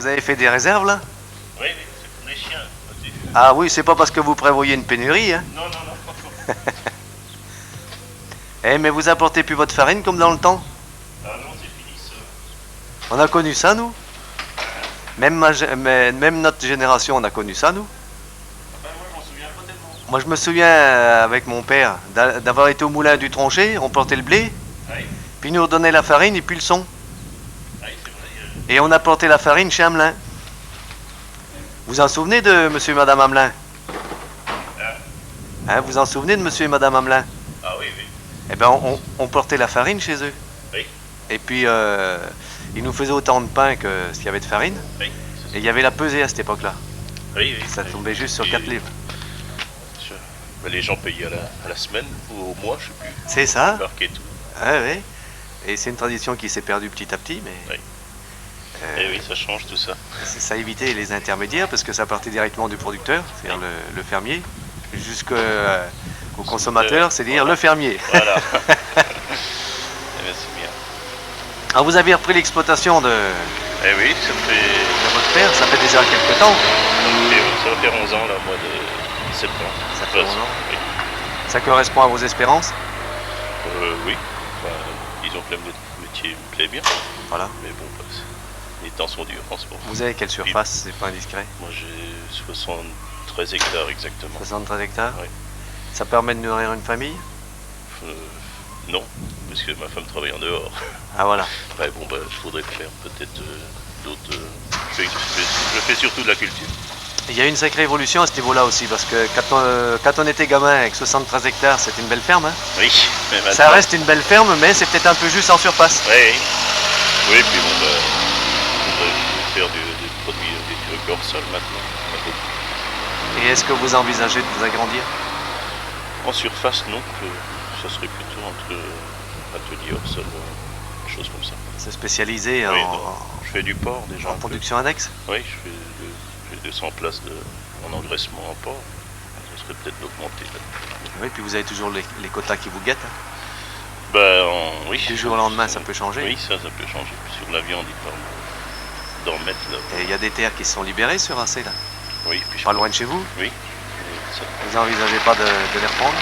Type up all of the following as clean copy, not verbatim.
vous avez fait des réserves là? Oui, c'est pour les chiens. Ah oui, c'est pas parce que vous prévoyez une pénurie, hein? Non, non, non. Eh, mais vous apportez plus votre farine comme dans le temps? Ah non, c'est fini ça. On a connu ça, nous? Même notre génération, on a connu ça, nous? Ben moi, je m'en souviens pas tellement. Moi, je me souviens, avec mon père, d'avoir été au moulin du Troncher, on portait le blé, Oui, puis il nous redonnait la farine et puis le son. oui, c'est vrai. Et on apportait la farine chez Hamelin. Vous en souvenez de monsieur et madame Hamelin? Hein, vous en souvenez de monsieur et madame Hamelin? Ah oui, oui. Eh ben, on portait la farine chez eux. Oui, Et puis, ils nous faisaient autant de pain que ce qu'il y avait de farine. oui. Et il y avait la pesée à cette époque-là. Oui, oui. Ça oui. tombait juste sur Et 4 livres. Ben, les gens payaient à la semaine ou au mois, je sais plus. C'est ça? Marqué tout. Ouais, ouais. Et c'est une tradition qui s'est perdue petit à petit, mais Oui. Et oui, ça change tout ça. ça évitait les intermédiaires parce que ça partait directement du producteur, c'est-à-dire le fermier, jusqu'au consommateur, c'est-à-dire Voilà. le fermier. Voilà. Eh bien, c'est bien. Alors vous avez repris l'exploitation de Eh oui, ça fait, votre père, ça fait déjà quelques temps. ça va faire 11 ans, là, au mois de septembre. Ça fait 11 ans. Oui. Ça correspond à vos espérances? Oui. Enfin, disons que le métier me plaît bien. Voilà. Mais bon, bah, les temps sont durs en ce moment. Vous avez quelle surface, c'est pas indiscret? Moi, j'ai 73 hectares exactement. 73 hectares? Oui. Ça permet de nourrir une famille? Non, parce que ma femme travaille en dehors. Ah voilà. Ouais, bon, bah, je voudrais faire peut-être d'autres. Je fais surtout de la culture. Il y a eu une sacrée évolution à ce niveau-là aussi, parce que quand on était gamin avec 73 hectares, c'était une belle ferme. Hein, Oui, mais maintenant. ça reste une belle ferme, mais c'est peut-être un peu juste en surface. Oui, oui. Oui, puis bon, bah, je voudrais faire des produits, des trucs hors sol maintenant. Un peu. Et est-ce que vous envisagez de vous agrandir? En surface, non, ça serait plutôt entre atelier hors sol, des choses comme ça. Se spécialiser Oui, en je fais du porc déjà. un peu. production annexe? Oui, j'ai 200 places en engraissement en porc. Ça serait peut-être d'augmenter. Oui, puis vous avez toujours les quotas qui vous guettent. Hein. Ben, oui. Du jour au lendemain, ça peut changer. Oui, ça peut changer. Sur la viande, il parle d'en mettre là. Et il y a des terres qui se sont libérées sur AC, là. Oui, puis Pas loin de chez vous? Oui. Et ça- Vous n'envisagez pas de les reprendre?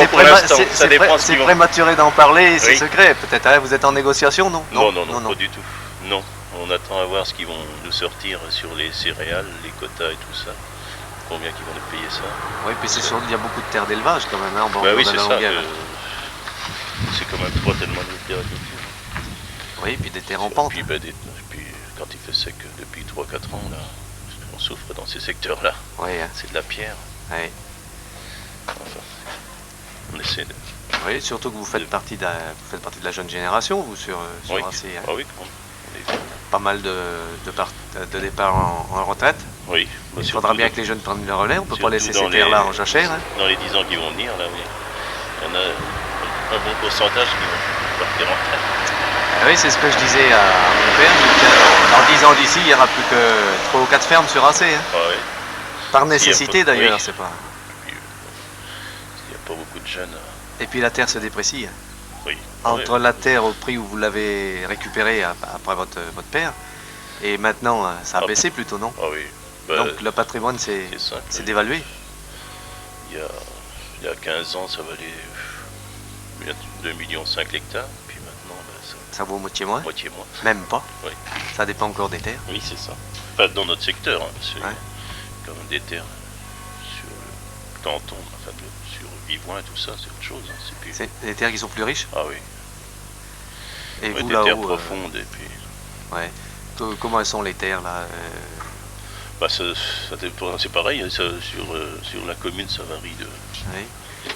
pour l'instant, ça dépend ce c'est qu'ils vont. prématuré d'en parler, c'est Oui. secret. Peut-être hein, vous êtes en négociation, non? Non, pas du tout. Non, on attend à voir ce qu'ils vont nous sortir sur les céréales, les quotas et tout ça. Combien qu'ils vont nous payer ça. Oui, puis c'est sûr qu'il y a beaucoup de terres d'élevage quand même, hein, en bordure Bah oui, de c'est la ça. Longueuil. C'est quand même pas tellement de littérature. Oui, puis des terres en pente. Puis, puis quand il fait sec depuis 3-4 ans, là, on souffre dans ces secteurs-là. Oui, hein, C'est de la pierre. oui. Enfin, on essaie de. Oui, surtout que vous faites partie de la jeune génération, vous, sur Oui, AC, hein. ah oui, quand même. Pas mal de départs en retraite. Oui. Bah, Il faudra bien que les jeunes prennent le relais, on ne peut pas surtout laisser dans ces terres-là en jachère. Hein. Dans les 10 ans qui vont venir, là, oui. Il y en a un bon pourcentage qui vont partir en retraite. Ah oui, c'est ce que je disais à mon père. Dans 10 ans d'ici, il n'y aura plus que 3 ou 4 fermes sur AC. Hein. Ah oui. Par nécessité d'ailleurs, oui. c'est pas. Puis, il n'y a pas beaucoup de jeunes. Et puis la terre se déprécie. Hein. Oui. Entre Oui. la terre au prix où vous l'avez récupérée après votre père, et maintenant ça a Ah. baissé plutôt, non? Ah oui. Bah, Donc le patrimoine s'est simple, oui. dévalué. Il y a 15 ans, ça valait 2,5 millions l'hectare. Puis maintenant, bah, Ça vaut moitié moins? moitié moins. Même pas. Oui. Ça dépend encore des terres. Oui, c'est ça. Enfin, dans notre secteur, hein, c'est Ouais. quand même des terres sur le canton, enfin, sur Vivoin et tout ça, c'est autre chose. Hein, c'est plus... C'est des terres qui sont plus riches. Ah oui. Et Ouais, vous des terres là-haut, profondes et puis. ouais. Comment elles sont les terres là? Bah, ça dépend, c'est pareil, hein, sur la commune ça varie de. Oui.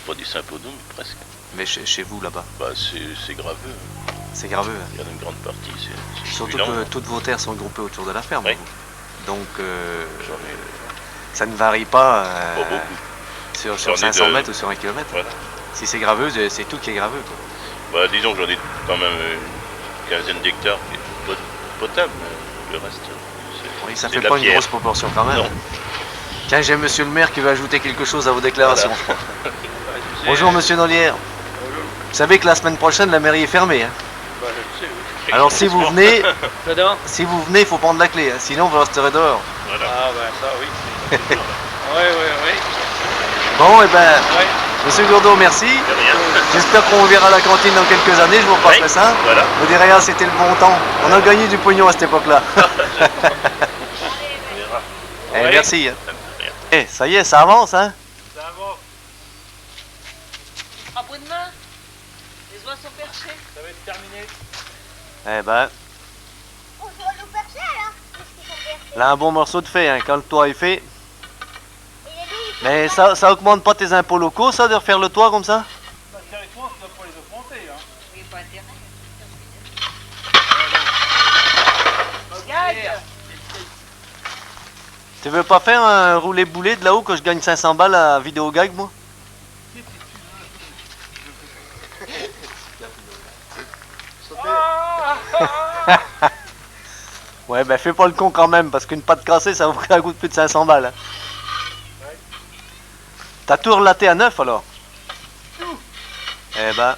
Pas du Saint-Podon, mais presque. Mais chez vous là-bas, Bah, c'est graveux. Hein. c'est graveux. Hein. Il y en a une grande partie, c'est Surtout violent, que hein. toutes vos terres sont groupées autour de la ferme. Oui. Vous. Donc J'en ai ça ne varie pas pas beaucoup. sur J'en ai 500 de- mètres ou sur 1 kilomètre. Voilà. Si c'est graveux, c'est tout qui est graveux. Quoi. Bah, disons que j'en ai quand même une quinzaine d'hectares qui est potable, mais le reste. Oui, ça c'est fait de la pas une pierre. grosse proportion quand même. Non. Tiens, j'ai monsieur le maire qui veut ajouter quelque chose à vos déclarations. Voilà. Bonjour monsieur Nolière. Vous savez que la semaine prochaine la mairie est fermée. Hein. Bah, je sais, oui. Alors si vous venez, Dedans. il faut prendre la clé, hein, sinon vous resterez dehors. Voilà. Ah ben ça oui. Oui. Bon, et ben, Ouais. monsieur Gourdeau, merci. De rien. J'espère qu'on vous verra à la cantine dans quelques années, je vous repasserai Oui, ça. voilà. Vous direz, ah, c'était le bon temps. On a gagné du pognon à cette époque-là. On verra. Eh, Ouais. merci. Hein. Ça me fait rien. Eh, ça y est, ça avance, hein. Ça va. Après-demain, les oies sont perchées. Ça va être terminé. Eh ben, On doit nous percher alors, puisqu'ils sont perchés. là, un bon morceau de fait, hein, quand le toit est fait. Et les loups, ils Mais ça augmente pas tes impôts locaux, ça, de refaire le toit comme ça? Bah, théoriquement, tu dois pas les augmenter. Hein. Oui, pas intérêt. Tu veux pas faire un roulé-boulet de là-haut que je gagne 500 balles à vidéo gag, moi? Ouais, ben fais pas le con quand même, parce qu'une patte cassée, ça vous coûte plus de 500 balles. Hein. T'as tout relaté à neuf alors? Eh ben,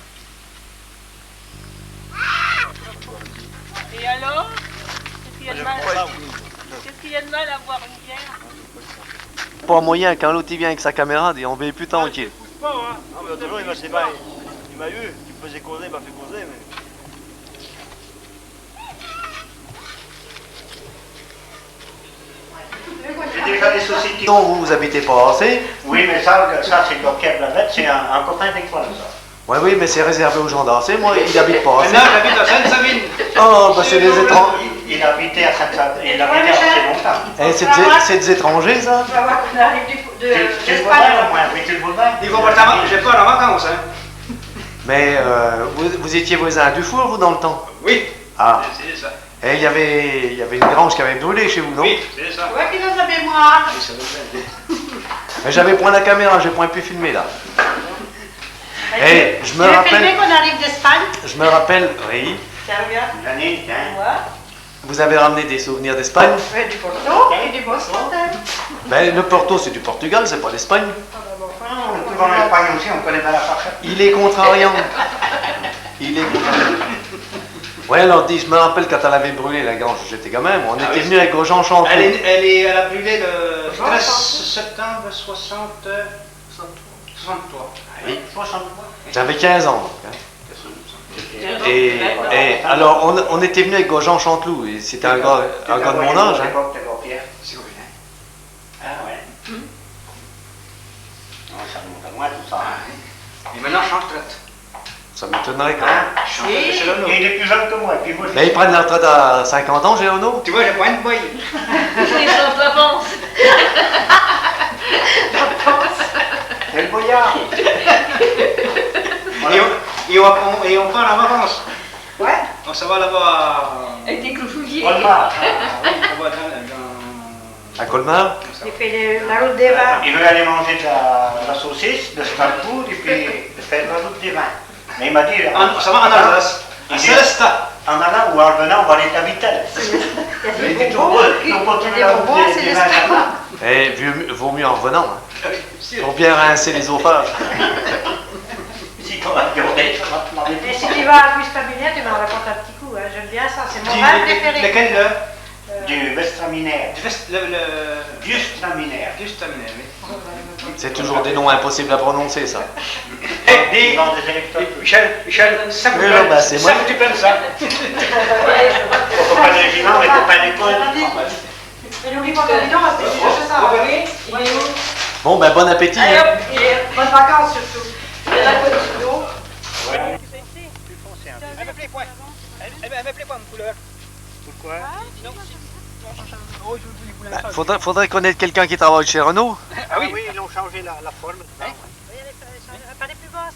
Et alors, qu'est-ce qu'il y a de mal Qu'est-ce qu'il y a de mal à voir une bière? pas moyen, quand l'autre il vient avec sa caméra, dit on veut plus tranquille. Pas, hein. Ah, mais l'autre jour, il m'a eu, il me faisait causer, il m'a fait causer, mais... J'ai déjà des sociétés. Non, vous habitez pas assez? Oui, mais ça c'est le Pierre Blavette, c'est un copain d'école, ça. Ouais, oui, mais c'est réservé aux gens d'Assé, moi, il habite pas assez. Maintenant, j'habite à Sainte-Savine. Oh, bah c'est des étrangers. Il habitait à Sainte-Savine, il habitait assez longtemps. Eh, c'est des étrangers, ça? On va voir qu'on arrive Tu le vois bien, au moins, oui, tu le vois bien. Il faut pas j'ai pas la vacance, hein. Mais vous étiez voisin du four, vous, dans le temps? Oui. Ah, C'est ça. et il y avait une grange qui avait brûlé chez vous, non? Oui, c'est ça. Ouais, puis dans sa mémoire. Mais j'avais point la caméra, j'ai point pu filmer, là. Eh, je me Tu veux rappelle, filmer qu'on arrive d'Espagne? oui, Tiens, regarde. L'année, hein. Ouais. vous avez ramené des souvenirs d'Espagne? Ouais, du Porto et du Boston. Ben, le Porto, c'est du Portugal, c'est pas l'Espagne. On trouve en Espagne aussi, on connaît pas la farce. Il est contrariant. Il est contrariant. Ouais, alors dis, je me rappelle quand elle avait brûlé la grange, j'étais gamin, moi, on était venu avec Jean Chanton. Elle a brûlé le 13 septembre 63. Oui. 63. J'avais 15 ans. Donc, hein. Et alors, on était venu avec Jean Chanteloup, et c'était un gars de mon âge. Hein. C'est vrai, hein. Ah ouais. Non, ça remonte à loin tout ça. Et maintenant, je suis en retraite. Ça m'étonnerait quand même. Je suis en retraite chez l'Ono. Et il est plus jeune que moi, et puis moi, je- Mais ils prennent la retraite à 50 ans, Géono? Tu vois, j'ai pas une boîte. Les gens d'avance. C'est le boyard. Et on part en vacances. Ouais. On s'en va là-bas Avec des clochouilliers. Colmar. là-bas dans À Colmar? J'ai fait la route des vins. Il veut aller manger de la saucisse, de Strasbourg, et puis faire la route des vins. Mais il m'a dit, ça va en Alsace. À Célestat. en allant ou en revenant, on va aller à Vittel. Il y a Il des dit, bonbons. il faut Il continuer y a la des route bonbons, des c'est vins. l'espagnol. Eh, vaut mieux en revenant. Hein. Pour bien rincer les ophages. Si on va regarder, ça va te demander Et tout si ça. tu vas à Gustavinaire, tu me racontes un petit coup. Hein. J'aime bien ça, c'est mon vin préféré. Lequel Du Westraminaire. le Justraminaire. Justaminer, oui. C'est toujours des noms impossibles à prononcer, ça. Ils vendent des électeurs. Michel, ça Oui, non, bah, c'est moi. tu peux ça. Copain de régiment, mais copain d'école. Mais n'oublie pas ton bidon, parce que tu cherches ça. Vous voyez, Il est où? Bon, ben bon appétit. Allez Hein. hop, il est bonnes vacances surtout. Il est là, côté de l'eau. Elle me plaît pas. Elle me plaît pas, mon couleur. Pourquoi? Oh, je voulais vous Ben, faudrait connaître quelqu'un qui travaille chez Renault. Ah oui. Ils ont changé la forme. Pas les plus basses.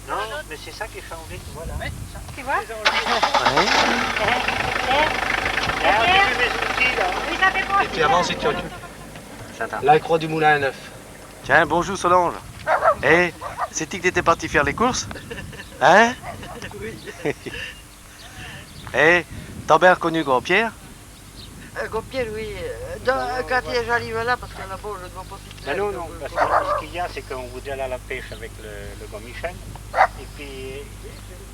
Non, mais c'est ça qui est changé, voilà. Tu vois? Ouais. Regarde, j'ai vu mes outils, là. Oui, ça fait quoi? Et puis avant, c'est que J'attends. la croix du Moulin à Neuf. Tiens, bonjour Solange. Eh, c'est-il que t'étais parti faire les courses? Hein? Oui. Eh, t'as bien reconnu Grand-Pierre? Gompier, oui. Quand j'arrive là, parce que là-bas, je ne vois pas si Ben non, non, parce que ce qu'il y a, c'est qu'on voudrait aller à la pêche avec le gars Michel. Et puis,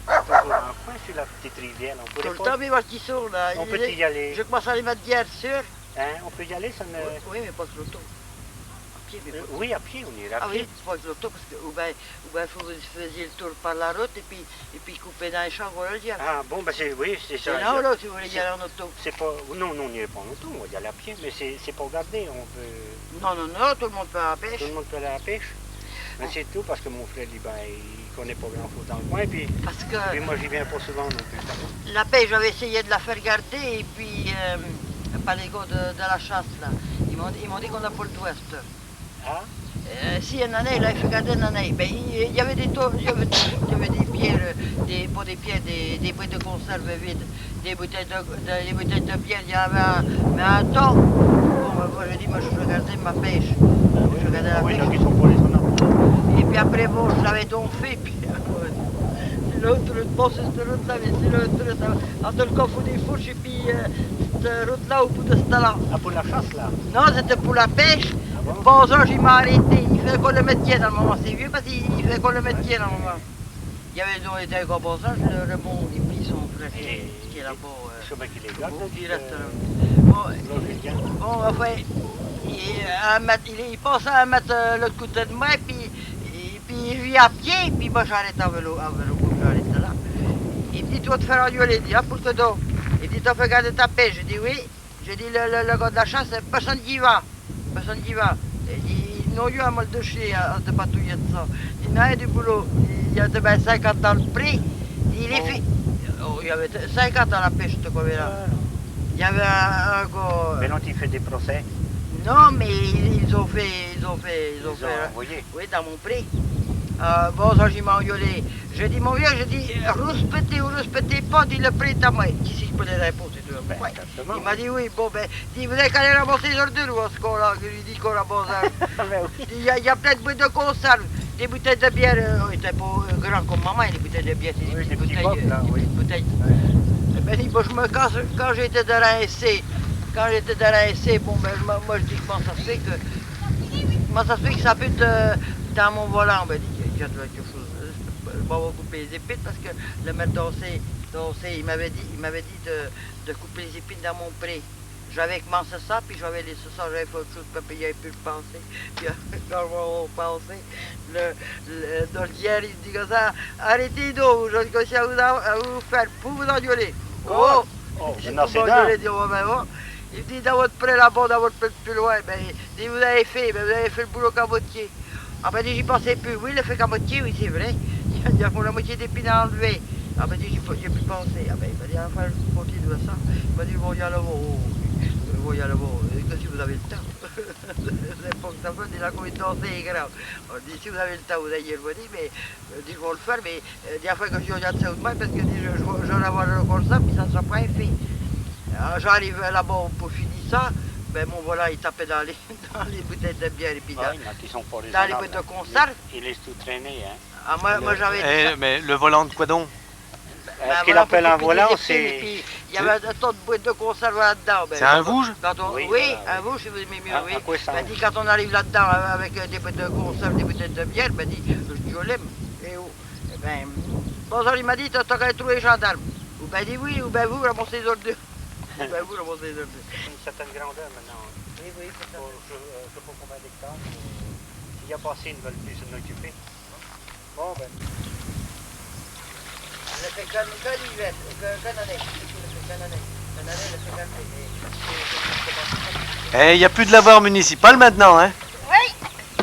toujours un coin, sur la petite rivière. On Tout pourrait le pas... temps, mais moi, qui sont là. On peut y aller. Je commence à les mettre hier sûr. Hein, on peut y aller, ça ne... Oui, mais pas avec l'auto. À pied, mais pas. Oui, à pied, on irait à Ah pied. oui, pas avec l'auto, parce que ou ben, vous faisiez le tour par la route et puis couper dans les champs, voilà le dire. Ah bon, ben c'est... Oui, c'est ça. C'est là ou là, si vous voulez y aller en auto. C'est pas... Non, non, on n'irait pas en auto, on va y aller à pied, mais c'est pas gardé, on peut... Non, non, non, tout le monde peut à la pêche. Tout le monde peut aller à la pêche. Mais c'est tout, parce que mon frère, lui, ben, il connaît pas grand-chose dans le coin, puis Parce que moi, j'y viens pas souvent non plus. la pêche, j'avais essayé de la faire garder et puis par les gars de la chasse, là, ils m'ont dit qu'on n'a pas le droit. Ah, Si une année, là, il fait garder une année. Ben, il y avait des taux, il y avait des pierres, pas des pierres, des bouteilles de conserve vides, des bouteilles de bière, il y avait mais un temps. Bon, ben, moi, je dis, moi, je regardais ma pêche. Je regardais la oui, pêche. là, ils sont pas les honneurs. Et puis après, bon, je l'avais donc fait, puis l'autre route, bon, c'est cette route-là, mais c'est l'autre route, entre le coffre des fourches et puis cette route-là au bout de ce talent. Ah, pour la chasse, là? Non, c'était pour la pêche. Ah bon? Bon, ça, il m'a arrêté. Il fait quoi le métier dans le moment? C'est vieux parce qu'il fait quoi le métier dans le moment? Il y avait donc été un gros passage, le Raymond et puis son frère qui est là-bas. Je sais pas qu'il est garde. Qui reste là. Bon, Julien. bon, enfin, il passe à mettre l'autre côté de moi, puis lui à pied, puis moi j'arrête à vélo, j'arrête là. Il me dit, tu vas te faire engueuler, il dit, ah, pour te dos. Il dit, t'as fait garder ta pêche. Je dis, oui. Je dis, le gars de la chasse, personne qui va. Personne qui va. Il dit, ils n'ont eu un mal de chier à te patouiller de ça. Il n'a rien du boulot. Il y a de 50 dans le prix. Il est fait. Oh, il y avait 50 dans la pêche, ce combien-là. Il y avait un gars. Mais non, il fait des procès. Non, mais ils ont fait. Ils ont envoyé. Oui, dans mon prix. Bon, ça, j'y m'ai engueulé. Je dis, mon vieux, je dis, rouspétez ou rouspétez pas, dis le prix à moi. Qui si je peux les répondre, c'est tout. Ouais. Il m'a dit, oui, bon, ben, dis, vous avez qu'à aller ramasser les ordures, ou ce qu'on-là, je lui dis qu'on ramasse. Il y a plein de bouteilles de conserve, des bouteilles de bière, ils étaient pas grands comme maman, les bouteilles de bière, c'est Oui, des des petits bouteilles. bocs, là, oui. Bouteilles. Ben, dis, bon, je me casse, quand j'étais de la SC, bon, ben, moi, je dis, comment ça se fait que ça pète dans mon volant? Ben, il y a quelque chose. Je vais couper les épines parce que le maître dansé, il m'avait dit de couper les épines dans mon pré. J'avais commencé ça, puis j'avais laissé ça, j'avais fait autre chose, puis il avait pu le penser. Puis quand on pensait, dans le hier, il dit comme ça, arrêtez d'eau, je dis comme ça à vous faire, pour vous engueuler. Oh! J'ai non, c'est là. Il dit dans votre pré là-bas, dans votre pré plus loin, ben, dit vous avez fait le boulot qu'à moitié. Ah ben j'y pensais plus, oui, il a fait qu'à moitié, oui c'est vrai. Il a pour la moitié d'épines à enlever. Ah ben j'y ai plus pensé. Ah ben il m'a dit, enfin, je continue de ça. Il m'a dit, bon, il y a là-bas, il y a là-bas, si vous avez le temps. C'est pas que ça fait, déjà combien de temps c'est grave. On dit, si vous avez le temps, vous allez le dire, mais je vais le faire, mais des fois que je regarde ça autrement, parce que je vais avoir encore ça, puis ça ne sera pas fait. J'arrive là-bas pour finir ça. Ben mon voilà, il tapait dans les bouteilles de bière et puis dans les bouteilles de conserve. Il laisse tout traîner, hein. Ah, moi j'avais dit ça. Mais le volant de quoi donc? Ce qu'il appelle un volant, c'est... Il y avait un tas de boîtes de conserve là-dedans. Ben, C'est un vouge? Oui, un vouge, si vous aimez mieux, oui. À quoi ça? Ben, dit, quand on arrive là-dedans avec des boîtes de conserve, des bouteilles de bière, ben dit, je l'aime. Et où? Eh ben, bon, ça, il m'a dit, t'as qu'à aller trouver les gendarmes. Ou ben dit oui, ou ben vous, ramassez les ordures. Ou ben vous, ramassez les ordures. Une certaine grandeur maintenant. Oui, oui, c'est ça. Je ne sais pas combien d'hectares, mais s'il y a pas assez, ils ne veulent plus s'en occuper. Bon, ben... Il a fait qu'un hiver, qu'un année. Qu'un année, il a fait qu'un année. Eh, il n'y a plus de lavoir municipal maintenant, hein? Oui.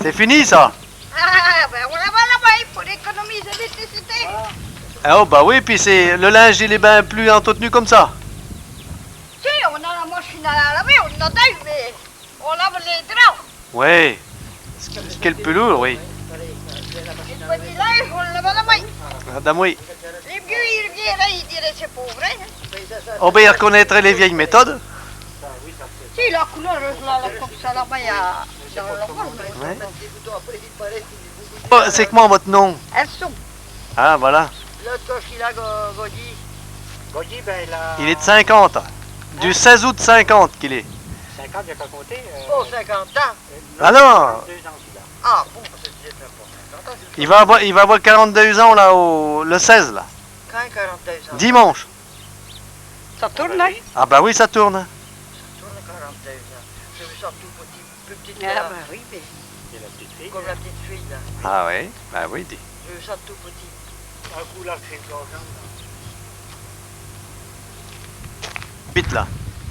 C'est fini, ça? Ah, ben on la va là-bas pour économiser l'électricité. Ah, oh, bah oui, puis c'est le linge, il est bien plus entretenu comme ça. Si, on a la machine à laver, on a d'ailleurs, mais on lave les draps. Ouais. Ce qui est le plus lourd, oui. Le petit linge, on le lave à la main. Madame, oui. Les vieux, ils reviendraient, ils diraient c'est pas vrai. Hein. Oh, ben, il reconnaîtrait les vieilles méthodes. Si, la couleur, je la lave comme ça là-bas, il y a dans le fond. Ouais. Oh, c'est comment votre nom? Elles sont. Ah, voilà. L'autre coche, il a Godi. Godi, ben, Il est de 50. Du 16 août 50 qu'il est. 50, il n'y a pas compté. Oh, 50 ans. Ah non! 2 ans, celui-là. Ah, bon, c'est pas 50 ans. Il va avoir 42 ans, là, le 16, là. Quand 42 ans? Dimanche. Ça tourne, hein? Ah bah oui, ça tourne. Ça tourne à 42 ans. Je me sens tout petit, plus petite que Ah, là. ben oui, mais. C'est la petite fille. Comme la petite fille, là. Ah oui, bah oui, dis. Je me sens tout petit. Un coup là, c'est gorgeant. Vite là.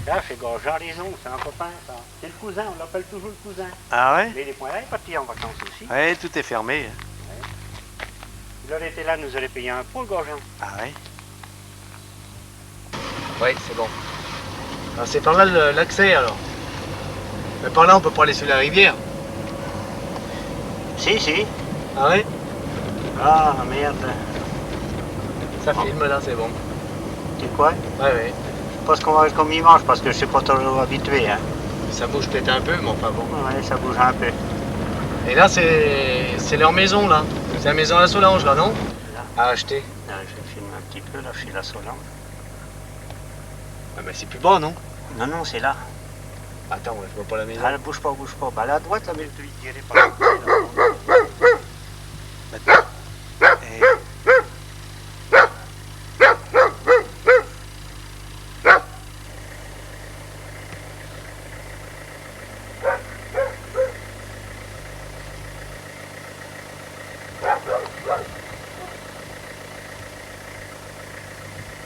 Là, c'est gorgeant les ongles, c'est un copain, ça. C'est le cousin, on l'appelle toujours le cousin. Ah ouais? Mais les points là, il est parti en vacances aussi. Ouais, tout est fermé. Il aurait été là, nous aurait payé un pot, le gorgeant. Ah ouais? Oui, c'est bon. Ah, c'est pas mal l'accès alors. Mais par là, on peut pas aller sur la rivière. Si, si. Ah ouais? Ah, merde. Ça filme là, c'est bon. C'est quoi? Ouais, ouais. Je pense qu'on va comme dimanche parce que je suis pas trop habitué. Hein. Ça bouge peut-être un peu, mais enfin bon. Ouais, ça bouge un peu. Et là, c'est leur maison là. C'est la maison à la Solange là, non? Là. À acheter. Là, je filme un petit peu, là, chez la Solange. Ah bah c'est plus bas, non? Non, non, c'est là. Attends, ouais, je vois pas la maison. Ah, bouge pas, bouge pas. Bah, là, à droite, là, mais je te dirai pas. Eh,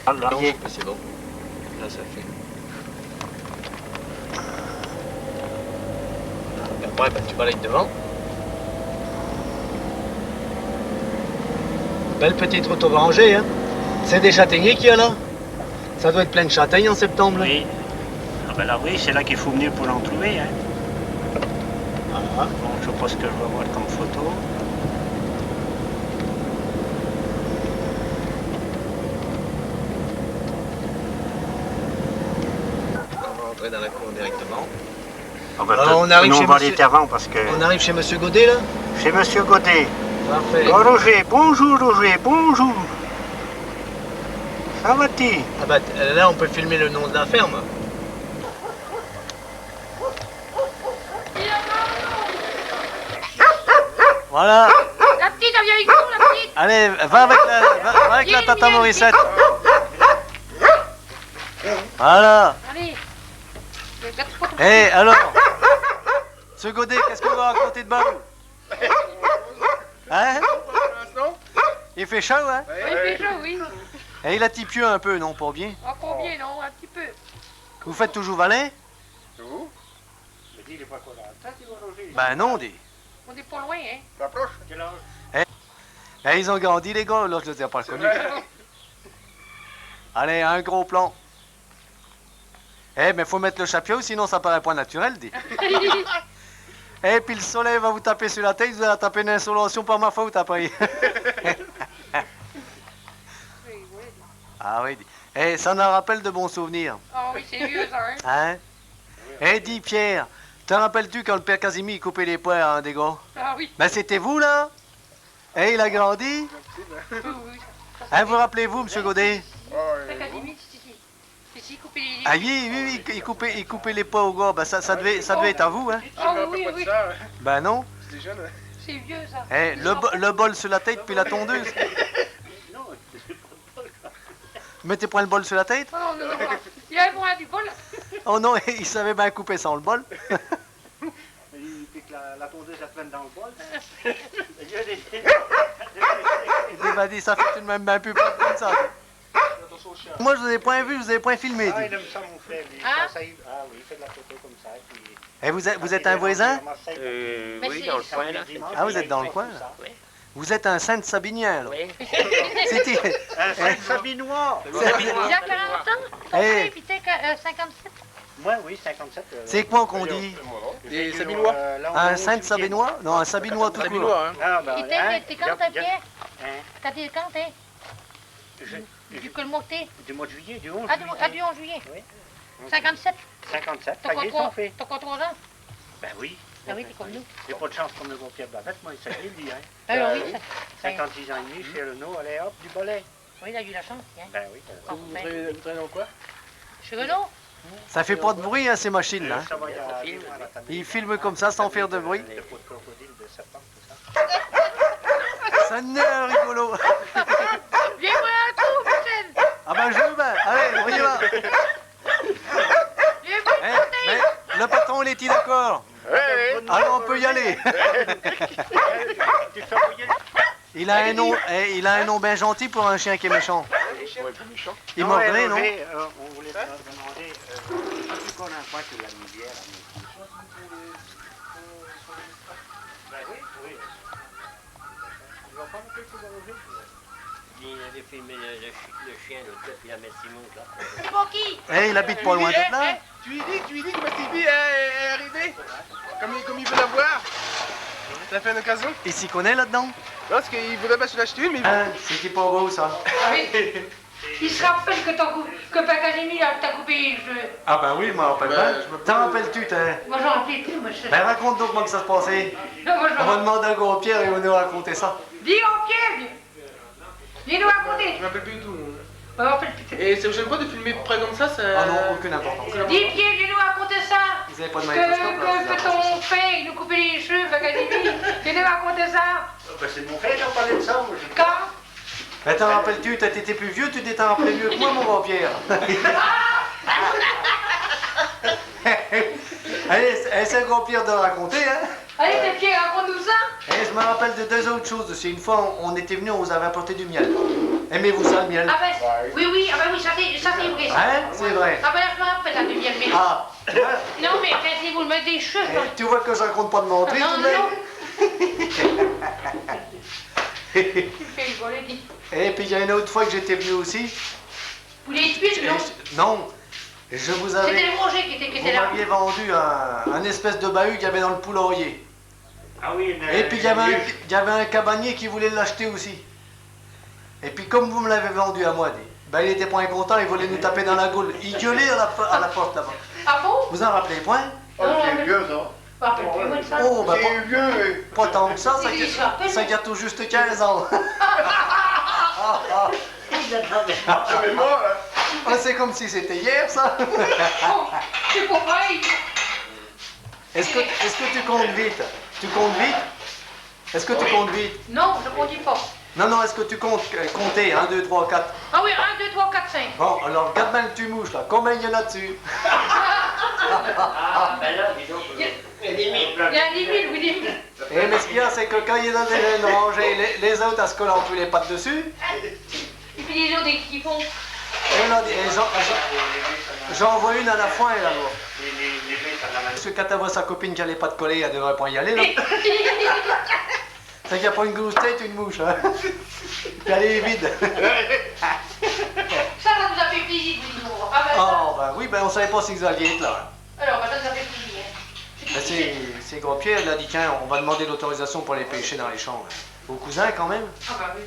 Ah, là. Non, mais c'est bon. Là, ça fait. Et après, bah, tu balayes devant. Belle petite route au Angers, hein. C'est des châtaigniers qu'il y a là. Ça doit être plein de châtaignes en septembre. Là. Oui. Ah, ben là, oui, c'est là qu'il faut venir pour l'en trouver. Hein. Ah, Bon, je sais pas ce que je vais voir comme photo. on va rentrer dans la cour directement. Ah, ben, Alors, on arrive nous, chez on va monsieur- aller avant parce que... On arrive chez Monsieur Godet là. Chez Monsieur Godet. Parfait. Oh, Roger, bonjour Roger, bonjour. Ça va-t-il? Ah bah là, on peut filmer le nom de la ferme. Voilà. La petite, elle vient avec nous, la petite! Allez, va avec la tata Morissette. Voilà. Allez! Regarde pas ton Eh, alors, ce Godet, qu'est-ce qu'on va raconter de bon? Hein? Il fait chaud, hein? Oui, il fait chaud, oui. Et il a tipieux un peu, non, pour bien? Ah, combien, non? Un petit peu. Vous faites toujours valet? Ben non, dis. On est pas loin, hein? Eh, ils ont grandi, les gars, là, je les ai pas connus. Allez, un gros plan. Eh, mais faut mettre le chapeau, sinon ça paraît pas naturel, dis. Eh, puis le soleil va vous taper sur la tête, vous allez taper une insolation par ma faute après. Ah oui, dis. Eh, ça nous rappelle de bons souvenirs. Ah oui, c'est vieux, ça, hein? Hein? Eh, dis Pierre, te rappelles-tu quand le père Casimir coupait les poires à un des gars? Ah oui. Ben c'était vous, là? Eh, il a grandi? Oui, oui. Hein, vous rappelez-vous, monsieur Godet? C'est Casimir, c'est ici, couper les... Ah oui, il coupait les poires au gars. Ben ça devait être à vous, hein? Ah oui, oui. Ben non. C'est vieux, ça. Eh, le bol sur la tête puis la tondeuse. Mettez point le bol sur la tête? Oh non, non, non. Il y a moins du bol. Oh non, il savait bien couper sans le bol. Il pique la tondeuse, elle traîne dans le bol. Il m'a dit, ça fait tout de même bien plus peur comme ça. Moi, je vous ai point vu, je vous ai point filmé. Ah, dis. il aime ça, mon frère. Lui. Hein? Ah oui, il fait de la photo comme ça. Puis... Eh, vous êtes un voisin? Mais Oui, c'est- dans le coin, là. Ah, vous êtes dans le coin, là? Vous êtes un Sainte-Sabinien, là. Oui. C'était... Un Saint-Sabinois. Il y a 40 ans? Ton Eh. frère, il était 57? Moi, oui, 57. C'est quoi qu'on dit? Des Sabinois. Un Sainte-Sabinois? Non, un Sabinois tout court. Sabinois, hein. Ah, ben, T'es quand, t'as Pierre? Hein? T'as dit quand, t'es? Du que le mot t'es? Du mois de juillet, du 11 Ah, juillet. du 11 juillet. Oui. 57? 57, T'as ça y quoi est, ils sont faits. T'as quoi 3 ans? Ben oui. Ah oui, t'es comme nous. J'ai pas de chance comme le gros Pierre Babette, moi, il s'agit, lui, hein. Ah oui, ça. 56 ans et demi, chez Renault, allez hop, du balai. Oui, il a eu la chance, hein. Ben oui. Quand Vous même. traînez dans quoi? Chez Renault? Ça fait pas de bruit, hein, ces machines-là. hein. Ça va, il y a des mois à la table. Ils filment comme ça, sans faire de bruit. Des pots de crocodile de septembre, tout ça. Ça n'est rigolo. Viens voir un trou, ben je veux bien. Allez, on y va. Mais le patron, il est-il d'accord? Alors on peut y aller. Il a un nom bien gentil pour un chien qui est méchant. Il mordrait, non? On voulait te demander, tu connais quoi sur la rivière? Oui. Tu vas pas me faire tout arroser? Il avait filmé le chien, le tête, il a mis Simon là. C'est pour qui? Il habite pas loin de là. Tu lui dis que ma Stevie est arrivée. Comme il veut la voir. Ça fait une occasion. Il s'y connaît là-dedans? Non, parce qu'il voudrait pas se l'acheter une, mais c'est pas beau ça. Ah oui. Il se rappelle que Paganini t'a coupé les cheveux. Ah ben oui, je m'en rappelle bien. T'en rappelles-tu, Moi j'en rappelais plus, moi je... Ben raconte donc comment que ça se passait. Non, moi On va demander à Gros Pierre et on va nous raconter ça. Dis en Pierre, viens nous raconter. je m'appelle plus du tout. Je me rappelle plus. Et ça vous gêne pas de filmer près comme ça? Ah non, aucune importance. Dis Pierre, viens nous raconter ça. Vous avez pas de magnétoscope là? Que ton père, il nous coupait les cheveux, Paganini. Viens nous raconter ça. C'est mon frère qui a parlé de ça, moi. Quand? Ben t'en rappelles-tu? T'étais plus vieux, tu t'en rappelais mieux que moi, mon Gros Pierre. Allez, c'est Gros Pierre de raconter, hein? Allez, Pierre, raconte-nous ça. Je me rappelle de deux autres choses aussi. Une fois, on était venus, on vous avait apporté du miel. Aimez-vous ça, le miel? Ah ben, oui, ça c'est vrai ça. Hein? C'est vrai. Ah ben là, je me rappelle la deuxième mais... Ah! Non, mais si vous le mettez des cheveux... Tu vois que je raconte pas de mentir, Non, tout de même? Tu fais rigoler, dis. Et puis il y a une autre fois que j'étais venu aussi. Vous les tuez, non? Non, je vous avais... C'était le Roger qui était là. Vous m'aviez vendu un espèce de bahut qu'il y avait dans le poulailler. Ah oui, Et puis il y avait un cabanier qui voulait l'acheter aussi. Et puis comme vous me l'avez vendu à moi, ben il était point content, il voulait nous taper dans la gueule. Il gueulait à la porte là-bas. Ah bon? Vous en rappelez point? Oh, c'est vieux, ça. Je me rappelle plus, moi, de ça. Oh, ben C'est vieux. pas tant que ça, Ça garde tout juste 15 ans. mais moi, Ah, c'est comme si c'était hier, ça. Oh, c'est pas pareil. Est-ce que tu comptes vite? Tu comptes vite? Est-ce que tu comptes vite? Non, je ne conduis pas. Non, est-ce que tu comptes compter? 1, 2, 3, 4. Ah oui, 1, 2, 3, 4, 5. Bon, alors regarde bien le tu-mouches, là. Combien il y en a dessus? Ah, ben là, dis donc, il y a des mille. Il y a 10 000, oui, 10 000. Mais ce qu'il y a, c'est que quand il est dans une rangée, les autres, à se collant tous les pattes dessus. Et puis les autres qui font... Et là, j'en vois une à la fois, là. Parce que quand elle voit sa copine qui a les pattes collées, elle devrait pas y aller, là. C'est qu'il n'y a pas une grosse tête, une mouche, hein. Puis elle est vide. Ça nous a fait plaisir de vous dire. Ah ben ça... Oh, ben oui, ben on savait pas si vous alliez être là. Alors, ben, ça nous a fait plaisir. Ben, c'est Gros Pierre, il a dit, tiens, on va demander l'autorisation pour aller pêcher dans les champs. Vos cousins, quand même. Ah ben oui.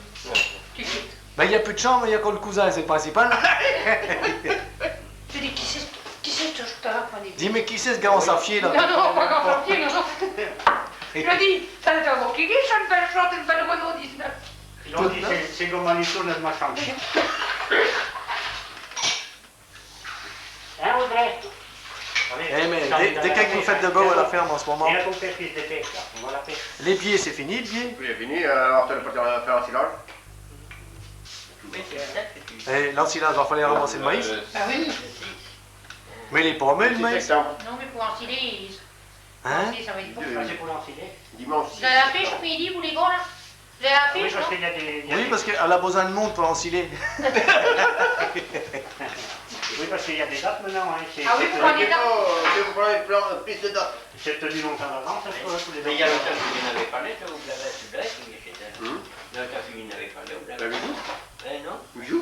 Tu quittes. Ben, il n'y a plus de champs, mais il n'y a que le cousin, c'est le principal. Je dis, qui c'est ce chouta-là? Dis, mais qui c'est ce gars en s'affier, là? Non, pas grand sorcier, non. Je dis, ça va avoir qui ça une belle chante, une belle Renault 19. Ils ont dit, c'est comme on y tourne de ma chambre. Hein, Audrey? Eh, mais dès que vous faites de beau à la ferme en ce moment, Il y a ton père qui se dépêche, là. On va la faire. les pieds, c'est fini, le pied? Oui, c'est fini, alors tu vas faire un silage. Eh, l'ensilage, il va falloir ramasser le maïs. Ah oui. Mais il est pas mal, le maïs. Non, mais pour ensiler, Hein? ça va être bon. C'est pour l'enfiler. Dimanche. Vous avez la pêche midi, vous les gars, là? Vous avez la Oui, pêche, parce non? qu'il y a des... Oui, parce qu'elle a besoin de monde pour ensiler. Oui, parce qu'il y a des dates maintenant. Hein. Ah oui, vous prenez là. Vous prenez plein de pistes de date. C'est tenu longtemps d'avance, ça, je crois, tous les Mais il y a le temps que vous n'avez pas l'air, vous l'avez su blague, mais c'était... Le temps que vous n'avez pas l'air, vous l'avez... L'avez-vous? Non? Bijou?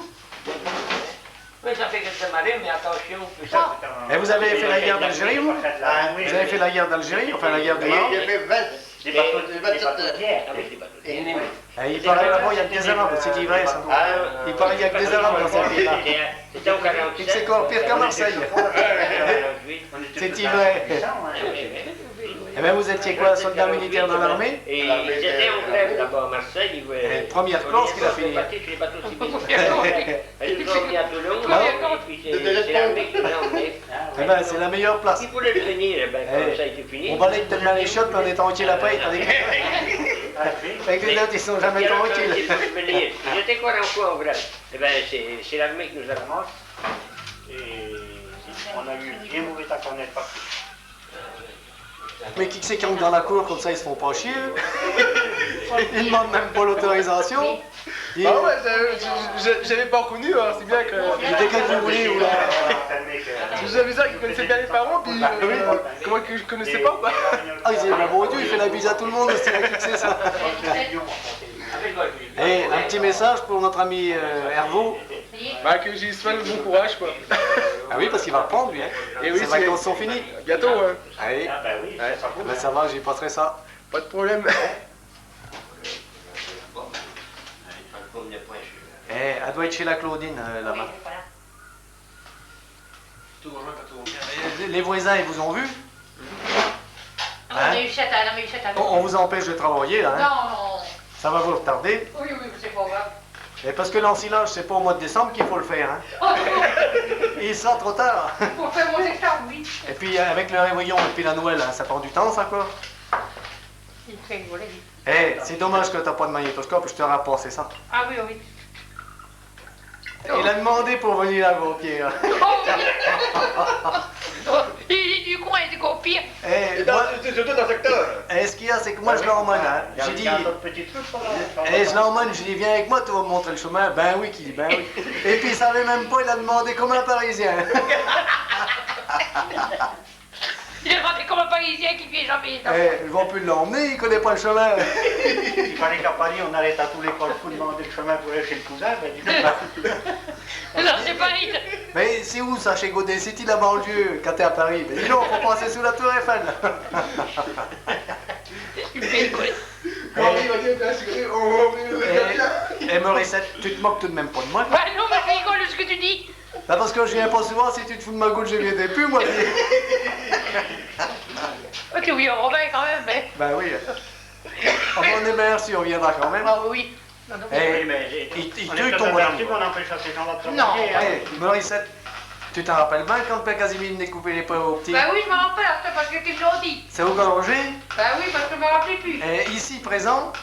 Oui, ça fait quelques marées, mais attention, tout ça... Et vous avez fait la guerre d'Algérie, vous? Vous avez fait la guerre d'Algérie, enfin la guerre du Maroc? Il a fait 20. Des bateaux de pierre. Avec des bateaux. Eh, il paraît que bon, il y a que des Arabes, c'est vrai, ça. Il paraît qu'il y a que des Arabes dans cette ville-là. C'était au 47. C'est encore pire qu'à Marseille. C'est vrai. Eh bien, vous étiez quoi, soldat militaire dans l'armée? Et ils étaient en grève là-bas à Marseille. Première classe qu'il a fini. Les bateaux civils. Ils sont venus à Toulon, et puis c'est l'armée qui l'a emmené. Eh bien, c'est la meilleure place. Ils voulaient le venir, ben, quand ça a été fini. On balaye tellement les chiottes, puis on est entier la paille. Fait que les autres, ils sont jamais tranquilles. Ils étaient quoi dans quoi au village? Eh bien, c'est l'armée qui nous a ramassé. Et on a eu bien mauvais temps qu'on est parti. Mais qui c'est qui rentre dans la cour comme ça, ils se font pas chier. Ils demandent même pas l'autorisation. Ah ouais, j'avais pas reconnu, alors c'est bien que... Il était quand vous voulez ou là. J'avais ça qu'ils connaissaient bien les parents, puis comment que je connaissais pas quoi. Ah, il disait, bah bon Dieu, il fait la bise à tout le monde, c'est là qui c'est ça. Et un petit message pour notre ami Hervo. Bah que j'y sois le bon courage quoi. Ah oui, parce qu'il va reprendre lui, hein. Et oui, ses vacances sont finies. Bientôt, hein. Allez. Ah bah oui, Ouais. Ben ça va, j'y passerai ça. Pas de problème. Elle doit être chez la Claudine là-bas. Les voisins, ils vous ont vu? On a eu 7 ans, On vous empêche de travailler là, hein? Non. Ça va vous retarder. Oui, c'est pas grave. Et parce que l'ensilage, c'est pas au mois de décembre qu'il faut le faire, hein? Il sort trop tard. Pour faire mon hectare, oui. Et puis avec le réveillon et puis la Noël, hein, ça prend du temps ça quoi? Il me fait rigoler. Eh, c'est dommage que t'as pas de magnétoscope, je t'aurais passé ça. Ah oui. Il a demandé pour venir à Vampire. Il est du coin, c'est qu'au pire. Eh, C'est surtout dans le secteur. eh, ce qu'il y a, c'est que moi je l'emmène, hein. J'ai dit, je l'emmène, je dis viens avec moi, tu vas me montrer le chemin. Ben oui, qui dit ben oui. Et puis il savait même pas, il a demandé comme un Parisien. Il est rentré comme un Parisien qui vient jamais. Eh, ils vont plus l'emmener, il connaît pas le chemin. Il fallait qu'à Paris, on arrête à tous les carrefours demander le chemin pour aller chez le cousin. Ben, dis donc, Non, c'est Paris. Mais c'est où ça, chez Godet City, la banlieue, quand t'es à Paris? Mais dis donc, faut passer sous la tour Eiffel. Il me fait rigoler. Et Morissette, tu te moques tout de même pas de moi? Bah non, mais je rigole de ce que tu dis. Bah parce que je viens pas souvent, si tu te fous de ma gueule, je viendrai plus, moi. Oh, tu oublies Robin quand même, mais... Ben oui. Enfin, on est bien sûr, on viendra quand même. Ah oui. Eh, mais il on tue est ton peut-être bonhomme. avertis qu'on empêche à ces gens-là de Non. travailler. hein. Eh, Morissette, tu t'en rappelles bien quand Père Casimir venait couper les poings aux petits? Bah oui, je me rappelle, c'est parce que tu me l'as dit. C'est au gorgé? Bah oui, parce que je me rappelais plus. Eh, ici présent?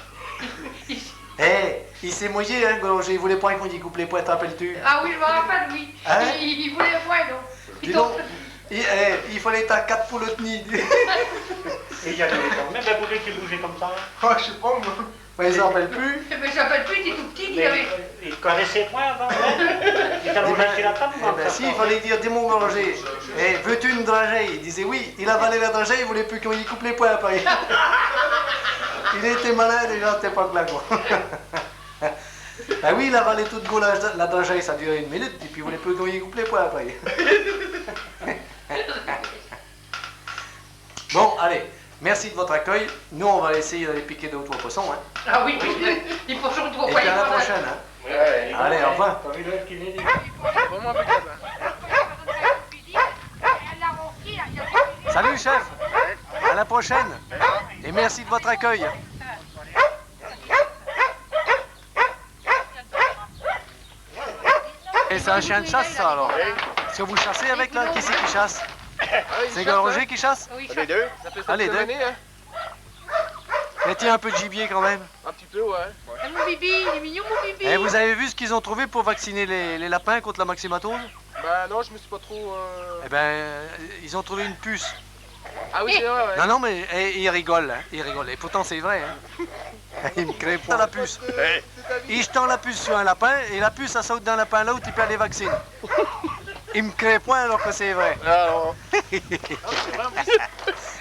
Eh, il s'est mouillé, hein, Gorgé, il voulait pas qu'on y coupe les poings, t'en rappelles-tu? Ah oui, je me rappelle, oui. Hein? Il voulait le point, donc. Dis donc, il fallait être à 4 poules de nid. Et il y avait même un boulet qui bougeait comme ça. Oh, je sais pas moi. Mais il s'en rappelle plus. Mais je me rappelle plus, il était tout petit, il Mais avait... il connaissait point avant. Il allait chez la table. Eh ben si, il fallait dire, dis mon Gorgé, eh, veux-tu une dragée? Il disait oui, il avalait la dragée, il voulait plus qu'on y coupe les poings après. Il était malin déjà à cette époque-là, quoi. Ben oui, il avalait toute go la dragée, ça durait 1 minute, et puis il voulait plus qu'on y coupe les poings après. Bon, allez, merci de votre accueil. Nous, on va essayer d'aller piquer 2 ou 3 poissons, hein. Ah oui, il faut surtout Et pas puis y à la voir. prochaine, hein. Allez, au revoir. Vraiment impeccable. Salut, chef. À la prochaine. Et merci de votre accueil. Et c'est un chien de chasse, ça, alors. Si vous chassez avec, là, qui c'est qui chasse? C'est Gorgé qui chasse? Oui, Les deux. Ça Allez, fait deux. années, hein. Mais tiens, un peu de gibier quand même. Un petit peu, ouais. Ah, mon bibi, il est mignon, mon bibi. Et vous avez vu ce qu'ils ont trouvé pour vacciner les lapins contre la maxématose? Bah non, je me suis pas trop... Eh ben, ils ont trouvé une puce. Ah oui, c'est vrai, ouais. Non, non, mais ils rigolent, hein. Ils rigolent. Et pourtant, c'est vrai, hein. Ils me créent pas la puce. Il jettent la puce sur un lapin, et la puce, ça saute d'un lapin à l'autre, il perd les vaccins. Il me crée point alors que c'est vrai. Ah non.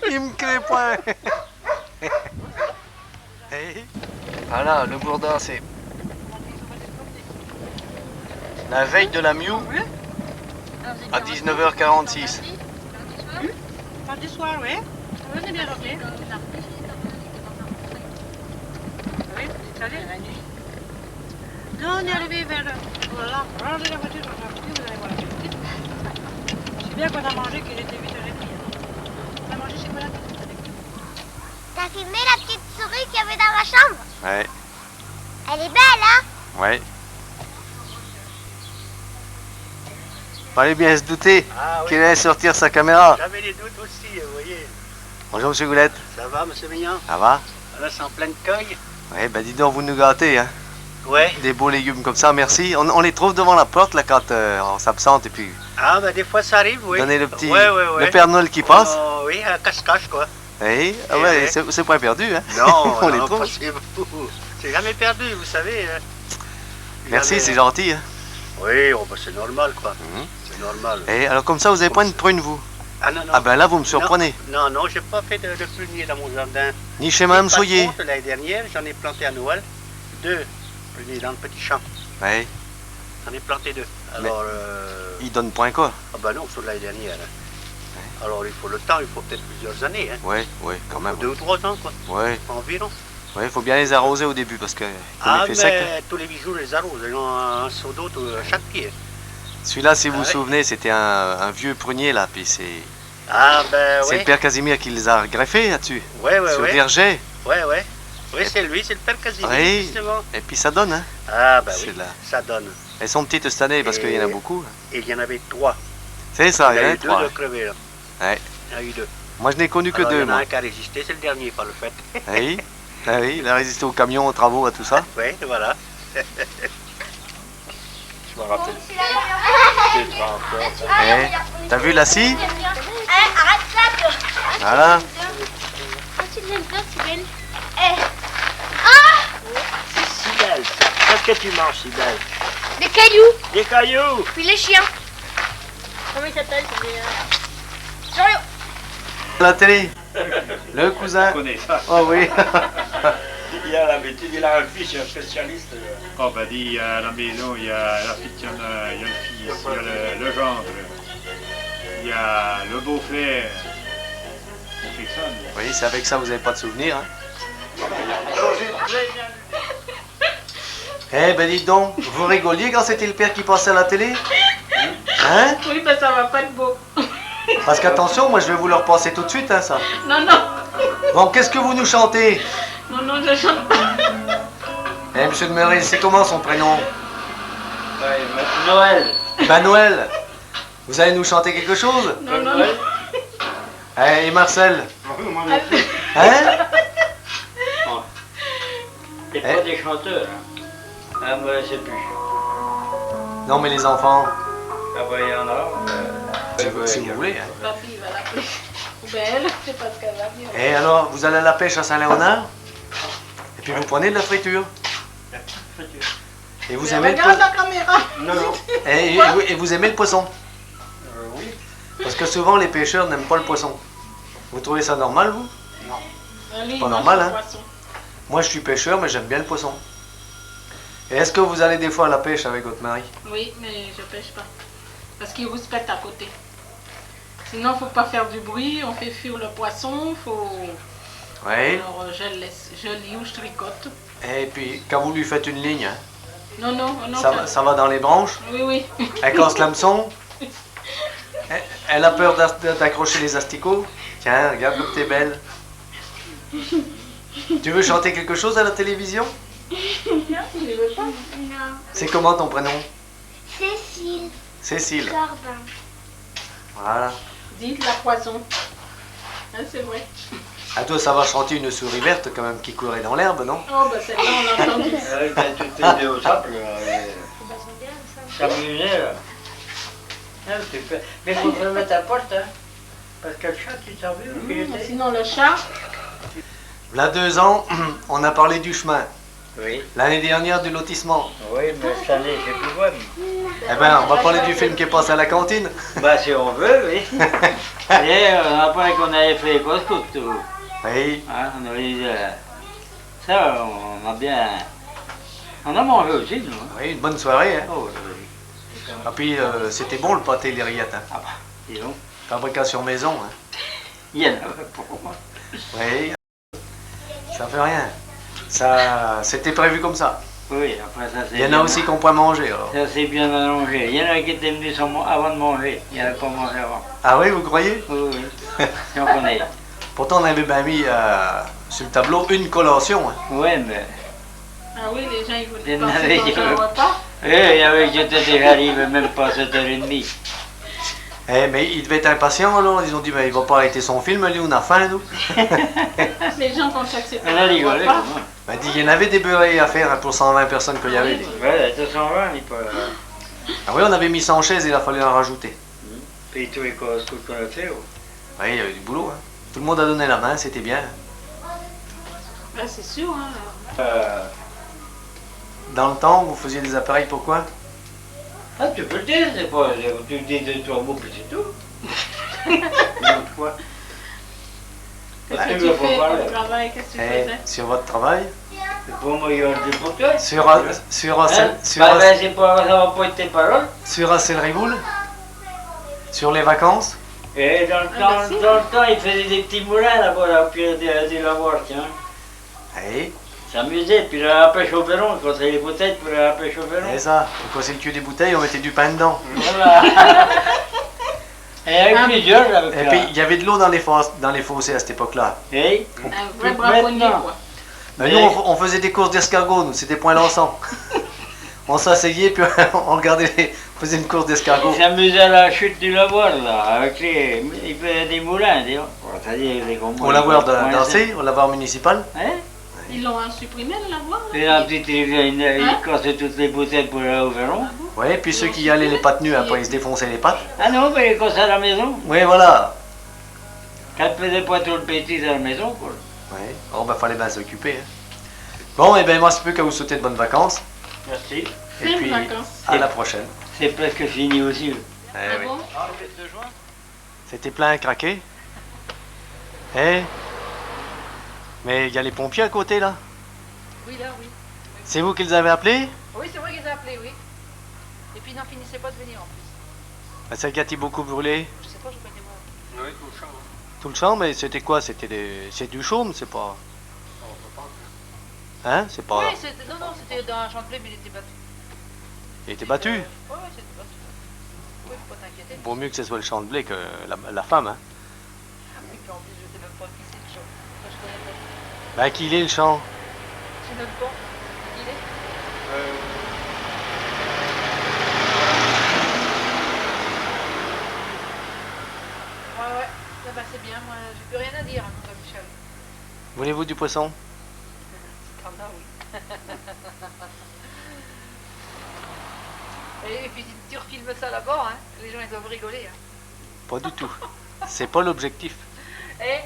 Il me crée point. Voilà, le Gourdin, c'est la veille de la Miou à 19h46. Mardi soir, oui. Oui, c'est bien revenu. Oui, c'est allé. Non, on est arrivé vers... Oh là là, rangez la voiture, vous allez voir. Je sais bien qu'on a mangé, qu'il était 8h30. On a mangé chez quoi là? T'as filmé la petite souris qu'il y avait dans ma chambre? Ouais, Elle est belle, hein? ouais. Fallait bien se douter qu'il allait sortir sa caméra. J'avais des doutes aussi, vous voyez. Bonjour, monsieur Goulette. Ça va, monsieur Mignon? Ça va? Là, c'est en pleine cueille. Ouais, ben dis donc, vous nous gâtez, hein. Ouais. Des beaux légumes comme ça, merci. On les trouve devant la porte, là, quand on s'absente, et puis... Ah, ben des fois, ça arrive, oui. Donnez le petit... Ouais. Le Père Noël qui passe. Oh, oui, un cache-cache, quoi. Oui, ah ouais, c'est pas perdu, hein. Non, on les non, trouve. c'est jamais perdu, vous savez. Hein. Merci, Jamais. c'est gentil, hein. Oui, oh, ben, c'est normal, quoi. C'est normal. Et alors, comme ça, vous avez pas une prune, vous? Ah non, non. Ah ben là, vous me surprenez. Non, j'ai pas fait de prunier dans mon jardin. Ni chez Mme Par Soyer. contre, l'année dernière, j'en ai planté à Noël 2 pruniers dans le petit champ. Ouais. J'en ai planté 2. Alors, Il donne point quoi? ah ben non, sur l'année dernière. Hein. Alors, il faut le temps, il faut peut-être plusieurs années. Hein. Ouais, quand même. 2 ou 3 ans, quoi. Ouais. Environ. Ouais, il faut bien les arroser au début parce que comme il fait mais sec. Hein. tous les jours, je les arrose. Ils ont un seau d'eau à chaque pied. Celui-là, si vous vous ouais. souvenez, c'était un vieux prunier là, puis c'est Oui. le Père Casimir qui les a greffés là-dessus. Ouais. Sur le verger. Ouais. Oui, c'est lui, c'est le Père Casimir, Oui. justement. Et puis ça donne, hein. Ah, ben C'est oui, là. ça donne. Elles sont petites cette année parce qu'il y en a beaucoup. Et il y en avait 3. C'est ça, il y en a eu 2 3. de crevés, là. Ouais. Il y en a eu 2. Moi, je n'ai connu que Alors, 2, il y en a moi. un qui a résisté, c'est le dernier, par le fait. Oui. Ah oui, il a résisté aux camions, aux travaux, à tout ça. Oui, voilà. Je me rappelle. T'as vu la scie? Arrête ça, Voilà. Ah, tu l'aimes bien, Sibelle. C'est si belle. Qu'est-ce que tu manges, si belle? Des cailloux. Des cailloux. Puis les chiens. Comment il s'appelle? Jean-Yo. La télé. Le cousin. connais ça. Oh oui. Il y a la méthode, il a un fils, un spécialiste. Oh, ben dit, à la maison, il y a la petite, il y a le fils, il y a le gendre, il y a le beau-frère. C'est ça, Oui, c'est avec ça, vous n'avez pas de souvenirs. Hein. Eh ben dites donc, vous rigoliez quand c'était le père qui passait à la télé? Hein? Oui, ben ça va pas être beau. Parce qu'attention, moi je vais vous le repasser tout de suite, hein, ça. Non, non. Bon, qu'est-ce que vous nous chantez? Non, je chante pas. Eh, monsieur de Meurel, c'est comment son prénom? Noël. Ben Noël. Vous allez nous chanter quelque chose? Non. Eh, et Marcel? Hein? C'est pas des chanteurs. Ah, moi, je sais plus. Non, mais les enfants, Ah, bah, il y en a. si vous voulez. Hein. Papy va l'appeler. Ou ben elle, je sais pas ce qu'elle va dire. Et alors, vous allez à la pêche à Saint-Léonard? Et puis vous prenez de la friture? Et vous aimez le Regarde poisson? la caméra. Non. Et vous aimez le poisson? Oui. Parce que souvent les pêcheurs n'aiment pas le poisson. Vous trouvez ça normal, vous? Allez, Pas normal, mange hein? le poisson. Moi je suis pêcheur, mais j'aime bien le poisson. Et est-ce que vous allez des fois à la pêche avec votre mari? Oui, mais je pêche pas. Parce qu'il respecte à côté. Sinon, faut pas faire du bruit, on fait fuir le poisson, faut... Oui. Alors, je le laisse, je lis ou je tricote. Et puis, quand vous lui faites une ligne, hein, Non, ça va dans les branches? Oui. Elle casse l'hameçon? Elle a peur d'accrocher les asticots? Tiens, regarde comme t'es belle. Tu veux chanter quelque chose à la télévision? Non, tu ne veux pas. Non. C'est comment ton prénom? Cécile. Cécile. Corbin. Voilà. Dites la poisson. Hein, c'est vrai. À toi, ça va chanter une souris verte quand même qui courait dans l'herbe, non? Oh, bah celle-là, on l'a entendu. Quand tu fais des au sable, s'amuser, là. Ah, tu fais- Mais il faut fermer ta porte, hein. Parce que le chat, tu t'en veux, Sinon, le chat. Là 2 ans, on a parlé du chemin. Oui. L'année dernière du lotissement. Oui, mais cette année, j'ai plus voir. Eh ben, on va parler du film qui est passé à la cantine. Bah, si on veut, oui. Et après qu'on avait fait les couscous, tout. Oui. Hein, on avait ça, on a bien... On a mangé aussi, nous. Hein. Oui, une bonne soirée. Hein. Oh, Et puis, c'était bon le pâté, les rillettes. Hein. ah bah, dis donc. Fabrication maison. Hein. Il y en avait pour moi. Oui. Ça fait rien. Ça, c'était prévu comme ça. Oui, après ça, c'est... Il y en a aussi qui n'ont pas mangé, alors. Ça, c'est bien allongé. Il y en a qui étaient venus avant de manger. Il y en a qui ont mangé avant. Ah oui, vous croyez? Oui. Si on connaît. Pourtant, on avait bien mis sur le tableau une collation. Hein. Oui, mais... Ah oui, les gens, ils voulaient Il y en passer avait qui dans un veulent- repas. Oui, il y avait qui étaient déjà arrivés, même pas 7h30. Eh, mais il devait être impatient alors. Ils ont dit, mais il va pas arrêter son film, lui, on a faim, nous. Les gens vont accepter. Elle a rigolé, pas. comment? Il m'a dit, il y en avait des beurrés à faire hein, pour 120 personnes qu'il y avait. Ouais, 220, il peut. Ah oui, on avait mis 100 chaises et il a fallu en rajouter. Puis tous les causes qu'on a fait. Oui, il y avait du boulot. Hein. Tout le monde a donné la main, c'était bien. Ben, c'est sûr. Hein. Dans le temps, vous faisiez des appareils, pourquoi? Ah, tu peux le dire, c'est pas. Tu dis de trois mots, puis c'est tout. Quoi? Qu'est-ce que tu fais au travail? Qu'est-ce que tu faisais? Sur votre travail? Pour moi, il y a un peu pour toi. C'est pas, ça va pas être tes paroles. Sur Asselrivoul? Sur les vacances? Et dans le temps, il faisait des petits moulins là-bas, là, puis de la voir, tiens. Oui. S'amusait, puis la pêche au ballon, il faisait les bouteilles pour la pêche au ballon. C'est ça. On cassait le cul des bouteilles, on mettait du pain dedans. Voilà. Et avec plusieurs, là. Et puis, il y avait de l'eau dans les fossés à cette époque-là. Et un vrai braconnier, quoi. Ben, nous, on faisait des courses d'escargots, nous, c'était point l'encens. On s'asseyait, puis on regardait, on faisait une course d'escargots. Il s'amusait à la chute du lavoir, là, avec il faisait des moulins, dis donc. Au lavoir danser, au lavoir municipal. Hein? Ils l'ont supprimé, le lavoir? Et la petite rivière, il cassait toutes les bouteilles pour aller au verron. Oui, puis ceux qui y allaient les pattes nues, après ils se défonçaient les pattes. Ah non, mais il cassait à la maison. Oui, voilà. Quand il faisait pas trop de bêtises à la maison, quoi. Oui, oh, ben fallait bien s'occuper. Hein. Bon, et ben moi, c'est plus qu'à vous souhaiter de bonnes vacances. Merci. Et puis, à la prochaine. C'est presque fini aussi. Eh oui. C'était plein à craquer. Eh? Mais il y a les pompiers à côté, là? Oui, là, oui. C'est vous qui les avez appelés? Oui, c'est moi qui les ai appelés, oui. Et puis, ils n'en finissaient pas de venir, en plus. Ça a-t-il beaucoup brûlé? Je sais pas, je peux pas voir. Oui, tout le champ. Tout le champ, mais c'était quoi? C'est du chaume, c'est pas... Hein? C'est pas... Oui, non, c'était dans un champ de blé, mais il était battu. Il était battu? Oui, c'était battu. Oui, faut pas t'inquiéter. Vaut mieux que ce soit le champ de blé que la femme, hein? Et puis en plus, je sais même pas qui c'est le champ. Moi, je connais pas. Ben, qui il est, le champ? Je sais même pas qui il est. Ouais, ça, bah, c'est bien. Moi, j'ai plus rien à dire, hein, comme Michel. Voulez-vous du poisson? Oui. Et puis si tu refilmes ça là-bas, hein, les gens ils doivent rigoler. Hein. Pas du tout. C'est pas l'objectif. Et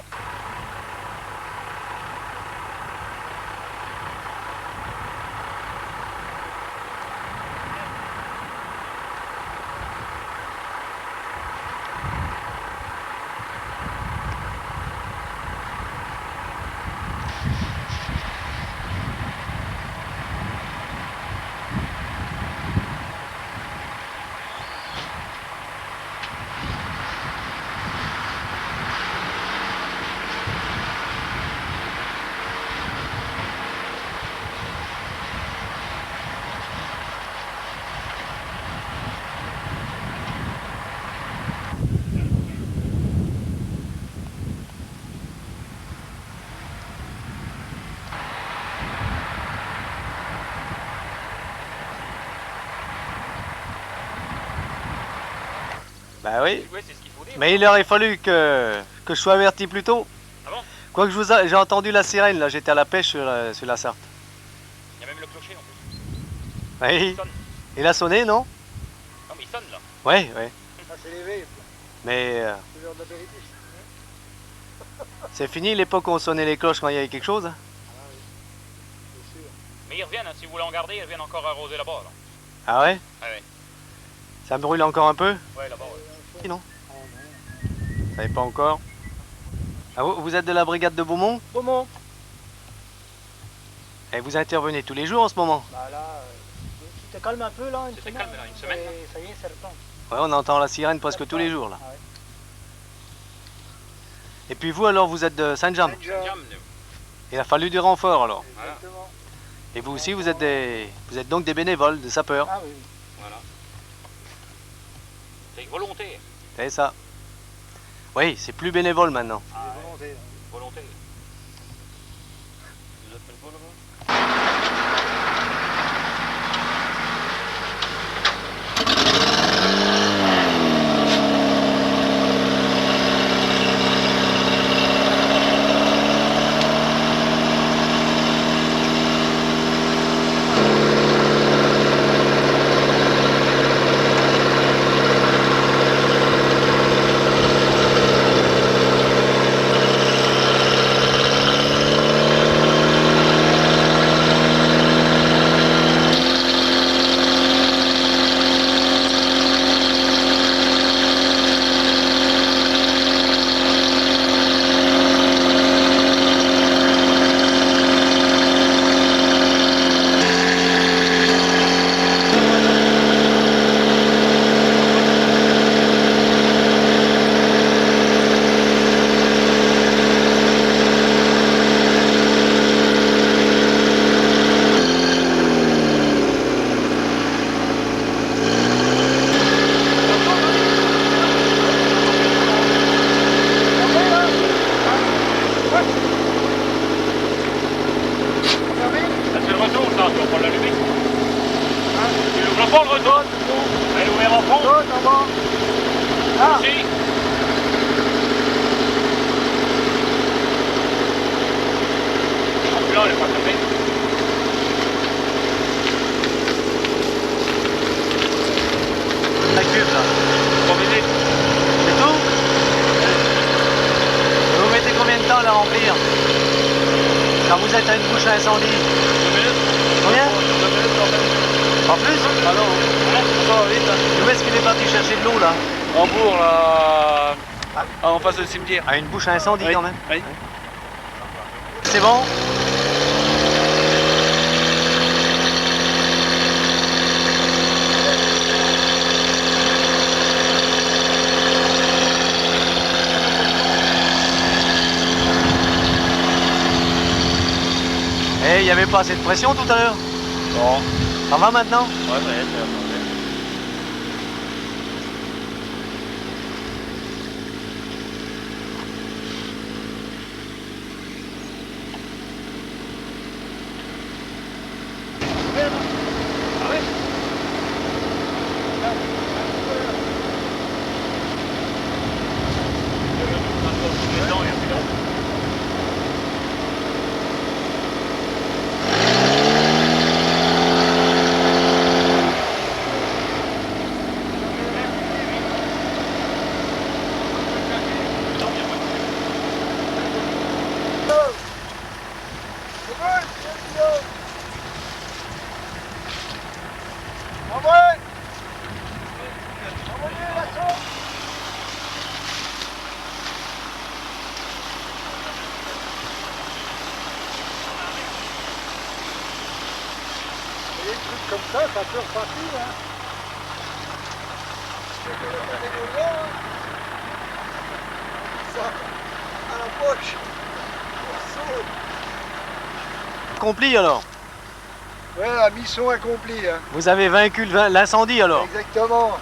Ben oui. Mais il aurait fallu que je sois averti plus tôt. Ah bon? Quoique j'ai entendu la sirène, là, j'étais à la pêche sur la Sarthe. Il y a même le clocher en plus. Oui. Il a sonné, non? Non mais il sonne là. Oui, oui. Ça s'est levé. Mais C'est l'heure de l'apéritif. c'est fini l'époque où on sonnait les cloches quand il y avait quelque chose. Hein? Mais ils reviennent, hein, si vous voulez en garder, ils reviennent encore arroser là-bas. Là. Ah ouais? Ah ouais. Ça brûle encore un peu? Ouais, là-bas, ouais. Non? Vous savez pas encore? Ah, vous êtes de la brigade de Beaumont? Beaumont. Et vous intervenez tous les jours en ce moment? Bah là, c'était calme un peu là, une C'était semaine. calme là, une semaine. Et ça y est, c'est retombe. Ouais, on entend la sirène presque tous les jours là. Ah ouais. Et puis vous alors, vous êtes de Saint-Jean? Saint-Jean, nous. Il a fallu du renfort alors. Voilà. Exactement. Et vous aussi, vous êtes donc des bénévoles, des sapeurs? Ah oui. Voilà. C'est avec volonté. C'est ça. Oui, c'est plus bénévole maintenant. Ah, ouais. Volonté. Volonté. Vous appelez pas là-bas? pas le retour. Elle est ouverte en fond. en bas. Ah. Si. Là, elle est pas tapée. La cuve là. 3 minutes. C'est tout? Et vous mettez combien de temps à la remplir? Quand vous êtes à une bouche à incendie? 2 minutes. Combien? 2 minutes, en fait. En plus? Ah non, ça va vite. Où est-ce qu'il est parti chercher de l'eau là? En bourg, là. En face du cimetière. À une bouche à incendie Oui. quand même? Oui. C'est bon? Eh, il n'y avait pas assez de pression tout à l'heure? Bon. Ça va maintenant? Ouais, ça y est, c'est attendez. Des trucs comme ça peut repartir, hein. Ça, à la poche. Accompli alors? Ouais, la mission accomplie, hein. Vous avez vaincu l'incendie alors? Exactement.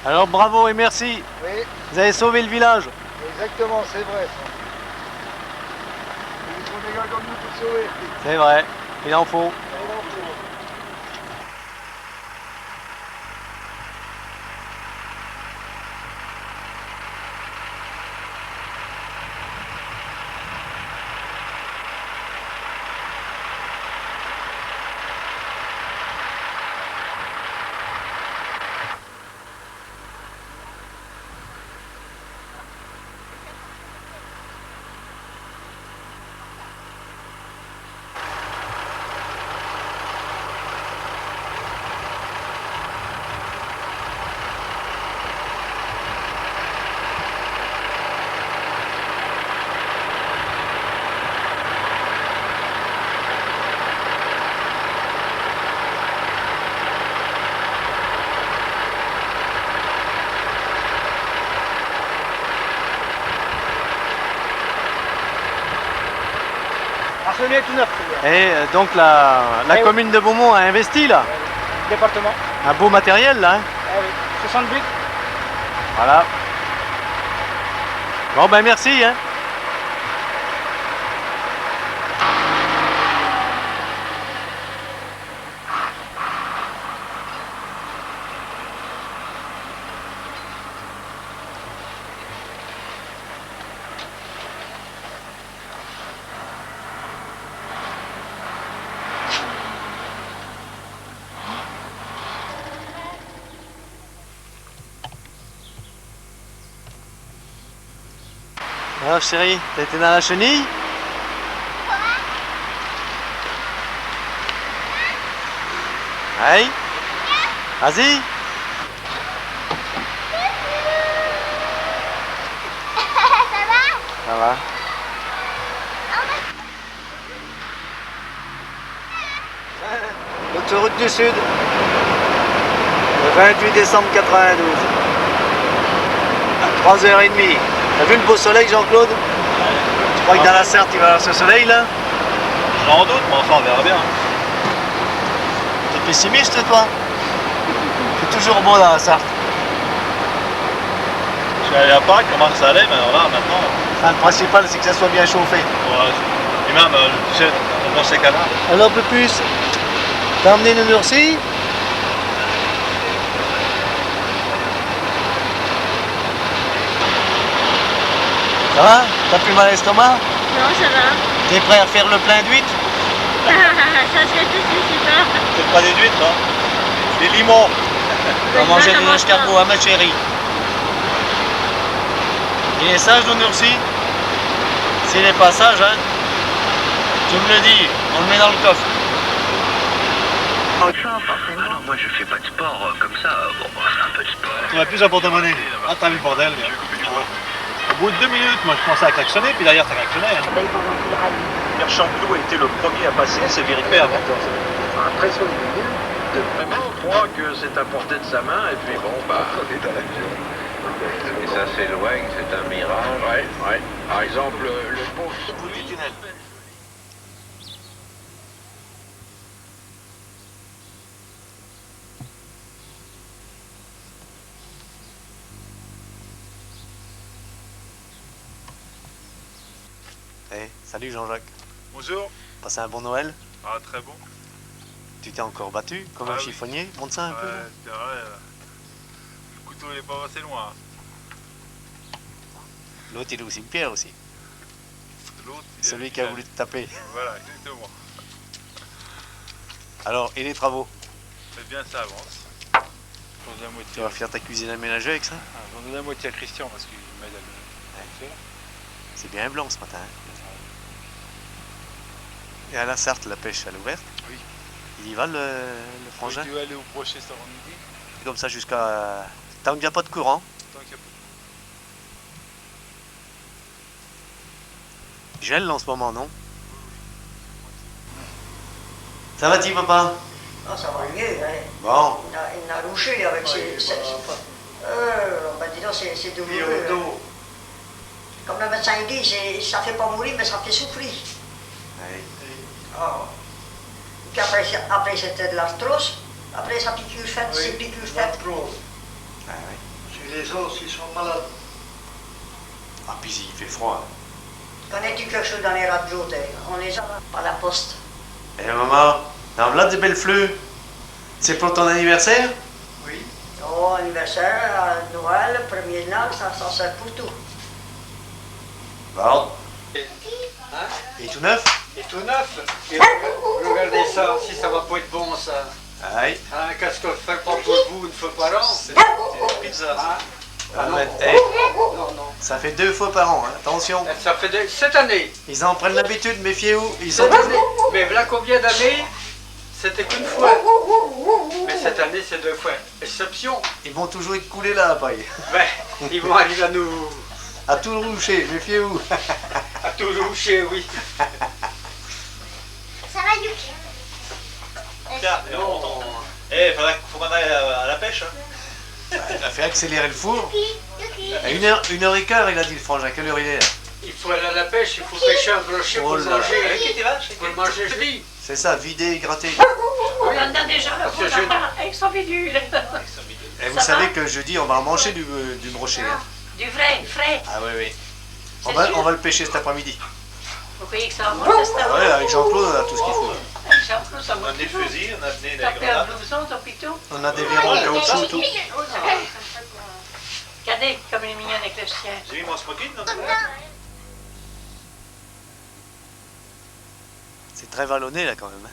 Alors bravo et merci. Oui, Vous avez sauvé le village. exactement, c'est vrai ça. Il faut des gars comme nous pour sauver. C'est vrai, il en faut. Arsenal tout neuf. Et donc la commune de Beaumont a investi là. Département. Un beau matériel là. Hein. Ah oui. 60 briques. Voilà. Bon ben merci hein. Alors chérie, t'as été dans la chenille? Aïe. Vas-y. Ça va? L'autoroute du Sud. Le 28 décembre 92. À 3h30. T'as vu le beau soleil, Jean-Claude? Tu crois que dans la Sarthe, il va y avoir ce soleil là? J'en doute, mais enfin on verra bien. T'es pessimiste toi? C'est toujours beau dans la Sarthe. Je suis allé à Pâques, comment ça allait, mais alors là maintenant. Enfin, le principal c'est que ça soit bien chauffé. Ouais, et même, tu sais, on mange ses canards. Alors Pépus, t'as emmené Nounoursi? Ça va? T'as plus mal à l'estomac? Non, ça va. T'es prêt à faire le plein d'huîtres? Ça serait tout de suite, là. C'est pas des huîtres, hein? Des limons. On va manger des escargots à ma chérie. Il est sage, ton oursi? S'il n'est pas sage, hein? Tu me le dis, on le met dans le coffre. Alors moi je fais pas de sport comme ça, bon c'est un peu de sport. On a plus un porte-monnaie. Ah t'as vu le bordel. Au bout de 2 minutes, moi je commençais à klaxonner, puis derrière ça klaxonnait. Pierre Chanclot a été le premier à passer, c'est vérifié avant. Impressionné. Vraiment, on croit que c'est à portée de sa main, et puis bon, bah, on est dans l'avion. Et ça s'éloigne, c'est un mirage. Ouais, ouais. Par exemple, le pauvre bout du tunnel. Hey, salut Jean-Jacques. Bonjour. Passez un bon Noël? Ah, très bon. Tu t'es encore battu comme un chiffonnier? Monte ça un peu. Ouais, c'est vrai. Le couteau n'est pas assez loin. L'autre il est au cimetière aussi. L'autre, celui qui a voulu te taper. Voilà, exactement. Alors, et les travaux? Eh bien, ça avance. J'en donne la moitié. Tu vas faire ta cuisine aménagée avec ça? J'en donne la moitié à Christian parce qu'il m'aide à le faire. C'est bien blanc ce matin. Hein? Et à la Sarthe, la pêche, elle est ouverte? Oui. Il y va le frangin? Tu veux aller au brochet cet après-midi? Comme ça jusqu'à... Tant qu'il n'y a pas de courant. Tant qu'il y a pas Il gèle en ce moment, non? Ça va-t-il, papa? Non, ça va mieux. Hein. Bon. Il a rouché avec ses... ben dis donc, c'est douloureux. Comme le médecin dit, ça ne fait pas mourir, mais ça fait souffrir. Oui. Oh. Puis après c'était de l'arthrose. Après, sa piqûre faite, c'est piqûre faite. Ah oui. C'est les os qui sont malades. Ah, puis il fait froid. Connais-tu quelque chose dans les radios? On les a par la poste. Eh maman, t'en voilà des belles fleurs. C'est pour ton anniversaire? Oui. Oh, anniversaire, Noël, 1er de l'an, ça sert pour tout. Bon. Hein? Et tout neuf? Et tout neuf. Et regardez ça, si ça va pas être bon ça. Aïe. Hein, qu'est-ce qu'on fait pas pour vous une fois par an? C'est pizza. Hein? Ah non. Non. Ça fait 2 fois par an, hein. Attention. Ça fait cette année. Ils en prennent l'habitude, méfiez-vous. Ils sont... Cette année. Mais voilà combien d'années? C'était qu'une fois. Mais cette année, c'est 2 fois. Exception. Ils vont toujours être coulés là, après. Ben, ils vont arriver à nous... À tout le roucher, méfiez-vous. À tout le roucher, oui. Ça va, Yuki? Tiens, faut qu'on aille à la pêche. Hein. Il a fait accélérer le four. À 1h15, il a dit le frangin. Quelle heure il est là? Il faut aller à la pêche, il faut pêcher un brochet pour le manger. Pour le manger joli. C'est ça, vider et gratter. On en a déjà avec son bidule. Et vous savez que jeudi, on va en manger du brochet. Hein. Du vrai, frais. Ah oui, oui. On va le pêcher cet après-midi. Vous croyez que ça va manger cet après-midi? Oui, avec Jean-Claude, on a tout ce qu'il faut. Jean-Claude, ça va. On a des fusils, on a amené des T'as fait un grenades. blouson, ton pitou? On a des verrons de caoutchouc, tout. Regardez comme il est mignon avec le chien. J'ai mis mon smoking, non? C'est très vallonné là quand même.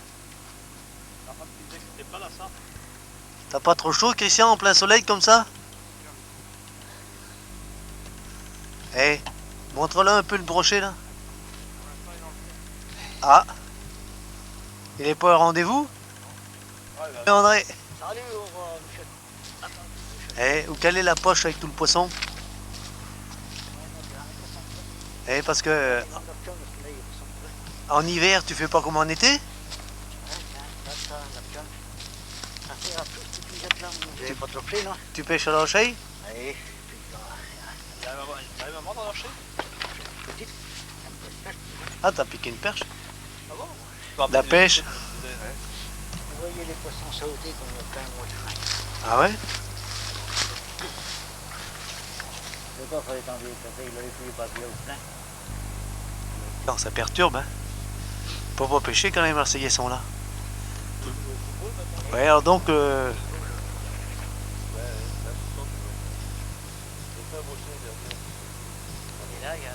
T'as pas trop chaud, Christian, en plein soleil comme ça? Eh, hey, montre-le un peu le brochet là. Ah, il est pas au rendez-vous? André. Salut, Eh, où quelle est la poche avec tout le poisson? Eh, parce que en hiver, tu fais pas comme en été? Tu pêches à la rocheille? Oui. Il y a un moment dans l'archer? Ah, t'as piqué une perche? Ah bon? La pêche? Vous voyez les poissons sautés qu'on a plein mois de fin. Ah ouais? Je sais pas, il fallait t'enlever le café, il aurait pu passer au plein. Non, ça perturbe, hein. Faut pas pêcher quand les Marseillais sont là. Ouais, alors donc... Et là, il y a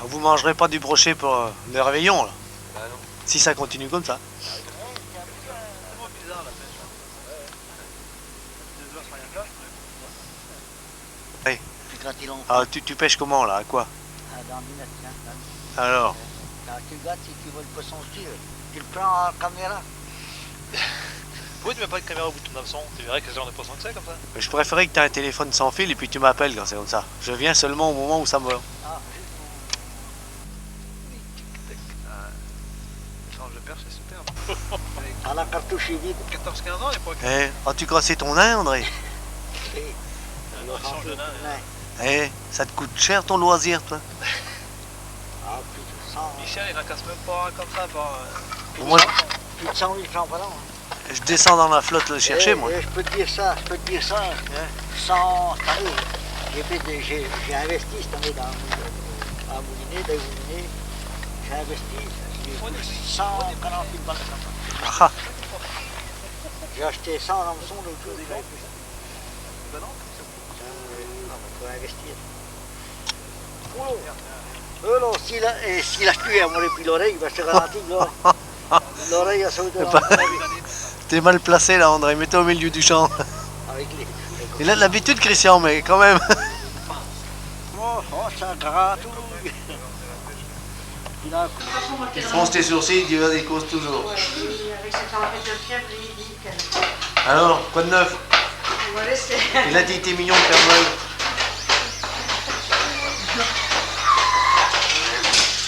Vous mangerez pas du brochet pour le réveillon, là? Si ça continue comme ça. Oui. Ah, tu pêches comment, là? À quoi? Dans le net, Alors? Quand tu gâtes, si tu vois le poisson style, tu le prends en caméra. Pourquoi tu mets pas une caméra au bout de ton hameçon? Tu verrais quel genre de poisson que c'est comme ça. Je préférais que tu aies un téléphone sans fil et puis tu m'appelles quand c'est comme ça. Je viens seulement au moment où ça me va. L'échange de perche, c'est superbe. À la cartouche vide. 14-15 ans à l'époque. As-tu cassé ton nain, André? L'échange de nain. Ça te coûte cher ton loisir, toi? Michel, il n'en casse même pas un comme ça. Moi, plus de 100 000 francs par an. Je descends dans la flotte le chercher, moi. Je peux te dire ça, sans tarif. J'ai investi cette année dans Moulinet, dans Moulinet. J'ai investi 140 000 balles de campagne. J'ai acheté 100 hameçons l'autre jour. Il faut investir. Non, s'il a tué à mon depuis l'oreille, je te garantis que l'oreille a sauté dans T'es mal placé là, André, mets-toi au milieu du champ. Il a de l'habitude, Christian, mais quand même. Ça gratouille. Il fronce tes sourcils, il va des causes toujours. Oui, avec cette tempête de fièvre, il dit que... Alors, quoi de neuf? Il a dit t'es mignon, Père Noël.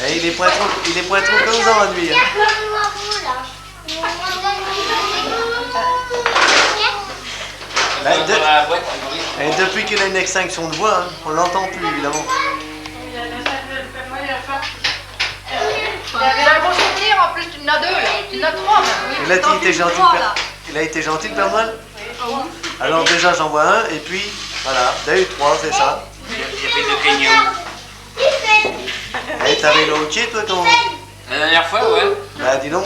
Et il est pas trop comme ça, lui. Hein. Et depuis qu'il a une extinction de voix, hein, on l'entend plus, évidemment. Il a un bon souvenir, en plus tu en as deux là, tu en as trois même. Il a dit il a été gentil le Père Noël. Alors déjà j'en vois un, et puis voilà, il y a eu trois, c'est ça. Il a fait deux cagnots. Et t'avais le hockey toi quand... La dernière fois, ouais. Bah dis donc,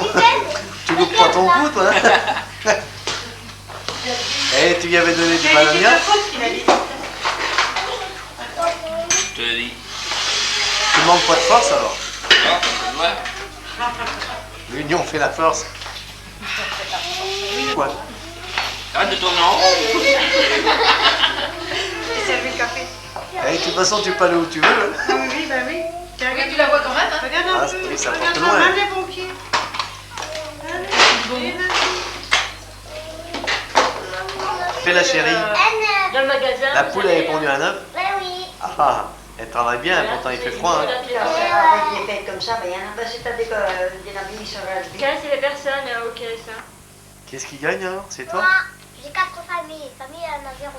tu loupes pas ton coup toi. Et tu lui avais donné du banania. Je te l'ai dit. Tu manques pas de force alors. Non, ouais. L'union fait la force. Quoi? Arrête de tourner en rond. J'ai servi le café. Et de toute façon tu peux aller où tu veux. Hein. Oui, bah oui. Oui, tu la vois quand même, hein. Regarde un peu. Ça porte Regarde loin. même les pompiers. Fais la chérie. Dans le magasin. La poule a répondu à un œuf. Oui. Ah, elle travaille bien, pourtant il fait froid. Hein. Avec les fêtes comme ça, il y en a pas, c'est-à-dire que des amis sur la vie. C'est les personnes ok ça. Qu'est-ce qui gagne alors? C'est toi? Moi, j'ai 4 familles. Famille, elle en a 0.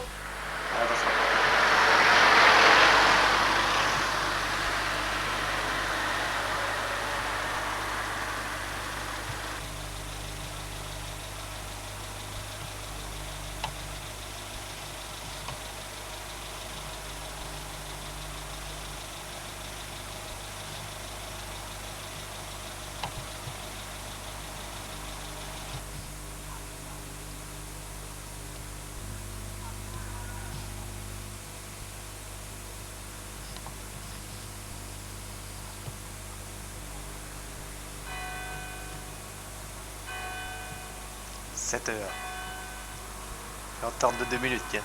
« 7 heures. En retard de 2 minutes, tiens.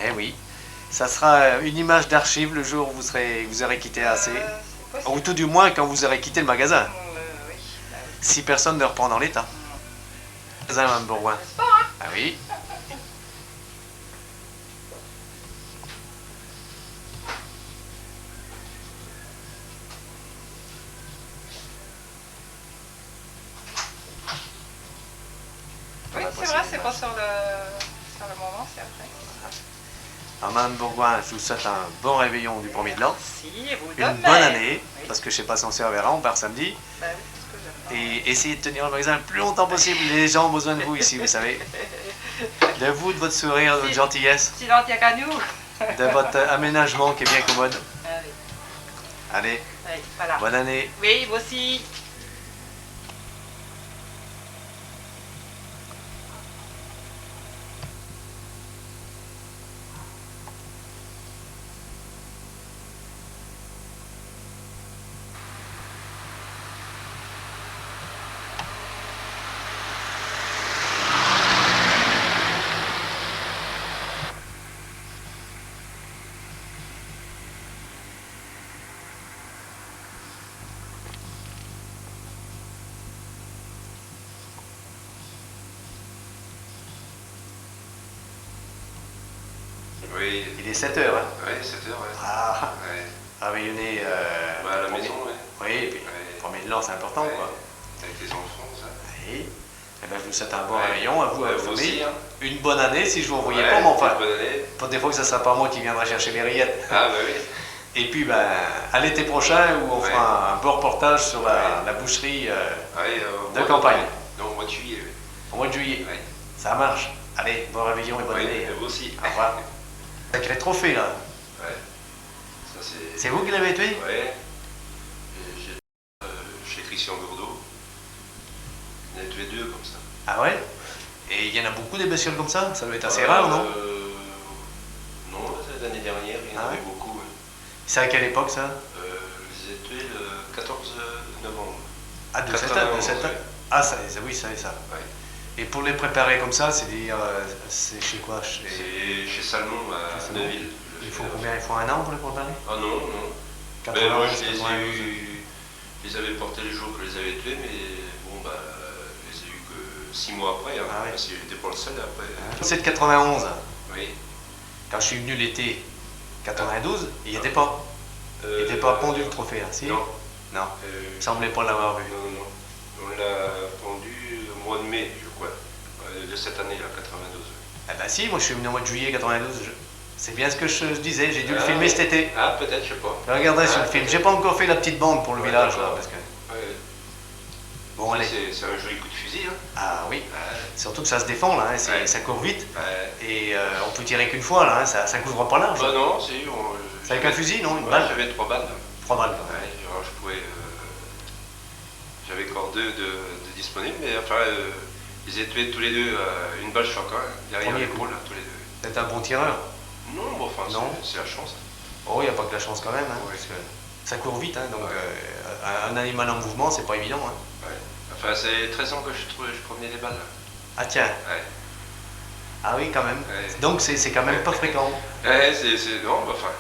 Eh oui, ça sera une image d'archive le jour où vous aurez quitté assez. Ou tout du moins quand vous aurez quitté le magasin. Si personne ne reprend dans l'état. Mme Bourgoin. Ah oui. Oui, c'est vrai, c'est pas sur le moment, c'est après. Alors, Mme Bourgoin, je vous souhaite un bon réveillon du 1er de l'an. Merci, et vous de Une même. bonne année, parce que je ne sais pas si on se reverra, on part samedi. Bah oui, c'est ce que j'aime. et essayez de tenir le magasin le plus longtemps possible. Les gens ont besoin de vous ici, vous savez. De vous, de votre sourire, de votre gentillesse, Sinon, il n'y a qu'à nous. de votre aménagement qui est bien commode. Allez, Oui, voilà. bonne année. Oui, moi aussi. Oui. Il est 7h, hein? Oui, 7h, ouais. Ah, Ouais. réveillonner À la maison, ouais. Oui, et puis premier de l'an, c'est important, quoi. Avec les enfants, ça. Oui. Eh ben, je vous souhaite un bon réveillon à vous, à Ouais, votre vous famille. aussi, hein. Une bonne année si je vous revoyais Ouais, pas, mais enfin. une bonne année. Pour des fois que ça sera pas moi qui viendra chercher les rillettes. Ah, bah oui. Et puis, ben, à l'été prochain, où on fera un beau reportage sur la boucherie de campagne. Non, au mois de juillet, oui. Au mois de juillet. Ça marche. Allez, bon réveillon et bonne Oui, année. et vous aussi. Au revoir. Sacré trophée, là. Ouais. Ça, c'est... C'est vous qui l'avez tué? Ouais. Chez Christian Gourdeau. Il en a tué 2 comme ça. Ah ouais? Et il y en a beaucoup des bestioles comme ça? Ça doit être assez rare, non? Non, l'année dernière, il y en avait beaucoup. Ouais. C'est à quelle époque, ça? Je les ai tués le 14 novembre. Ah, de cette 91, année? ouais. Ah, ça, oui, ça. Ouais. Et pour les préparer comme ça, c'est-à-dire, c'est chez quoi? C'est chez Salmon à Neuville. Il faut combien? Il faut un an pour les préparer? Ah non, non. 91, Ben, moi, je les ai 92. eu. Je les avais portés le jour que je les avais tués, mais bon, bah, je les ai eu que 6 mois après. Hein, parce que j'étais pas le seul après. C'est de 91. Oui. Quand je suis venu l'été 92, il n'y était pas. Il n'était pas pendu le trophée, là, si? Non. Non. Il ne semblait pas l'avoir vu. Non, non. On l'a pendu au mois de mai, je crois, de cette année-là, 92. Eh ben si, moi je suis venu au mois de juillet 92. C'est bien ce que je disais, j'ai dû le filmer cet été. Ah, peut-être, je sais pas. Je regardais sur le film. J'ai pas encore fait la petite bande pour le village, là, parce que... Bon, allez. C'est un joli coup de fusil, hein. Ah oui. Surtout que ça se défend, là, hein, ça court vite. Et on peut tirer qu'une fois, là, hein, ça ne couvre pas large. Bah non, si. C'est avec un fusil, non? Une balle? J'avais 3 balles. 3 balles. Alors, je pouvais... J'avais encore 2 de disponibles, mais enfin, ils étaient tués tous les deux, une balle chacun, derrière l'épaule, tous les deux. Vous êtes un bon tireur? Non, bon, enfin, non. C'est la chance. Oh, il n'y a pas que la chance quand même, hein, parce que ça court vite, hein, donc un animal en mouvement, c'est pas évident. Hein. Ouais. Enfin, c'est 13 ans que je promenais les balles. Là. Ah tiens. Ouais. Ah oui, quand même. Ouais. Donc c'est quand même pas fréquent. Ouais, non, bah, enfin,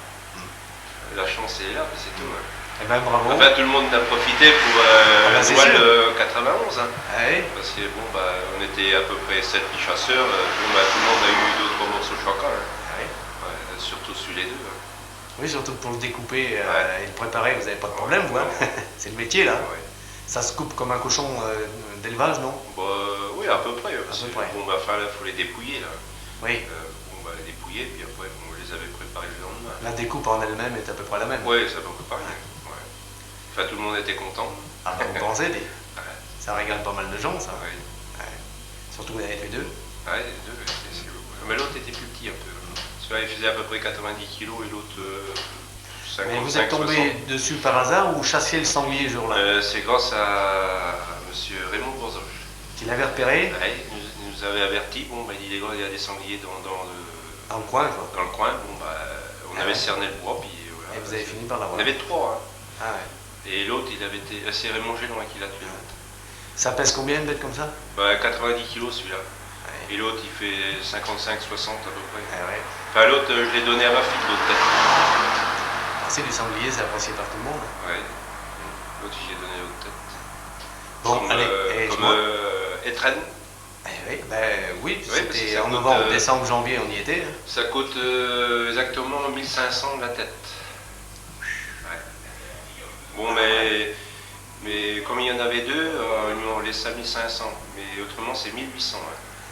la chance est là, c'est tout. Hein. Eh ben bravo. Enfin, tout le monde en a profité pour voir le 91. Hein. Ouais. Parce que bon, bah, on était à peu près 7 chasseurs, bon, bah, tout le monde a eu 2-3 morceaux chacun. Hein. Ouais, surtout sur les 2. Hein. Oui, surtout pour le découper et le préparer, vous n'avez pas de problème, vous. Hein. C'est le métier là. Ouais. Ça se coupe comme un cochon d'élevage, non? Bah, oui, à peu près. À peu près. Bon, bah, enfin, là, il faut les dépouiller. Là. Oui. On va les dépouiller, puis après, on les avait préparés le lendemain. La découpe en elle-même est à peu près la même. Oui, c'est à peu près pareil. Ouais. Enfin, tout le monde était content. Ah, ben, vous pensez, ça régale pas mal de gens, ça. Ouais. Ouais. Surtout vous avez fait 2. Ouais, les 2, mais l'autre était plus petit un peu. Celui-là, il faisait à peu près 90 kg et l'autre 55. Mais vous êtes tombé 60. Dessus par hasard ou chassiez le sanglier ce jour-là? C'est grâce à M. Raymond Bourzoche. Qui l'avait repéré? Ouais, il nous avait averti. Bon, bah, il dit, il y a des sangliers dans le coin, quoi. Dans le coin, bon, bah, on avait cerné le bois, puis voilà. Et vous avez fini par l'avoir? On avait 3. Hein. Ah ouais. Et l'autre, il avait été. C'est Raymond Génois qui l'a tué. Ça pèse combien une bête comme ça? Bah, 90 kg celui-là. Ouais. Et l'autre, il fait 55-60 à peu près. Ah ouais. Enfin, l'autre, je l'ai donné à ma fille, l'autre tête. C'est du sanglier, c'est apprécié par tout le monde. Ouais. L'autre, j'ai donné l'autre tête. Bon, comme, allez, comme Etren. Oui, ben oui, c'était en novembre, décembre, janvier, on y était. Hein. Ça coûte exactement 1500 la tête. Ouais. Bon, mais comme il y en avait 2, on laisse à 1500. Mais autrement, c'est 1800. Ouais.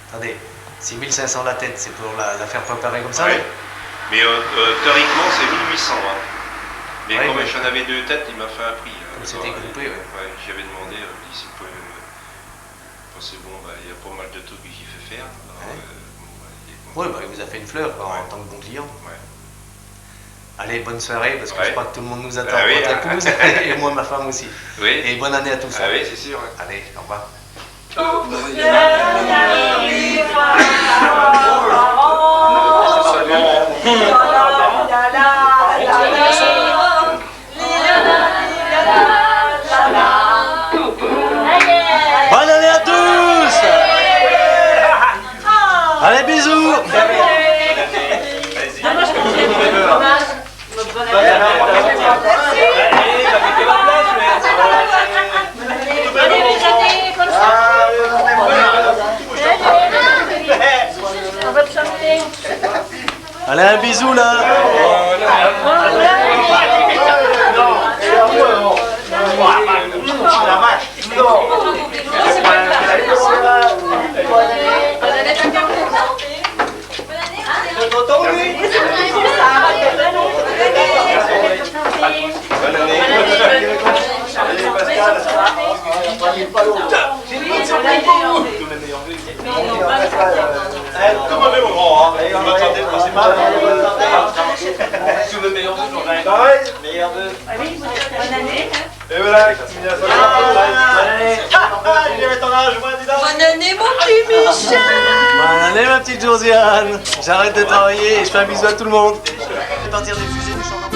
Attendez, c'est 1500 la tête, c'est pour la faire préparer comme ça? Ouais. Mais théoriquement, c'est 1800. Hein. Mais Ouais, comme ouais. j'en avais 2 têtes, il m'a fait un prix. Comme c'était groupé, ouais. J'avais demandé, il dit s'il pouvait. C'est bon, il y a pas mal de trucs qu'il fait faire. Ouais, il vous a fait une fleur quoi, en tant que bon client. Allez, bonne soirée, parce que je crois que tout le monde nous attend Ah oui, pour votre épouse, et moi, ma femme aussi. Oui. Et bonne année à tous. Ah oui, c'est sûr. Allez, au revoir. Bonne année à tous. Allez, bisous. Allez, un bisou là. Comme un mon grand, hein. On m'attendait, c'est mal. Sous le meilleur vœu, j'en ai. Pareil, meilleur vœu. Bonne année. Et voilà, bonne année. Il avait ton âge, moi, dis donc. Bonne année, mon petit Michel. Bonne année, ma petite Josiane. J'arrête de travailler et je fais un bisou à tout le monde. Je vais partir diffuser du chant.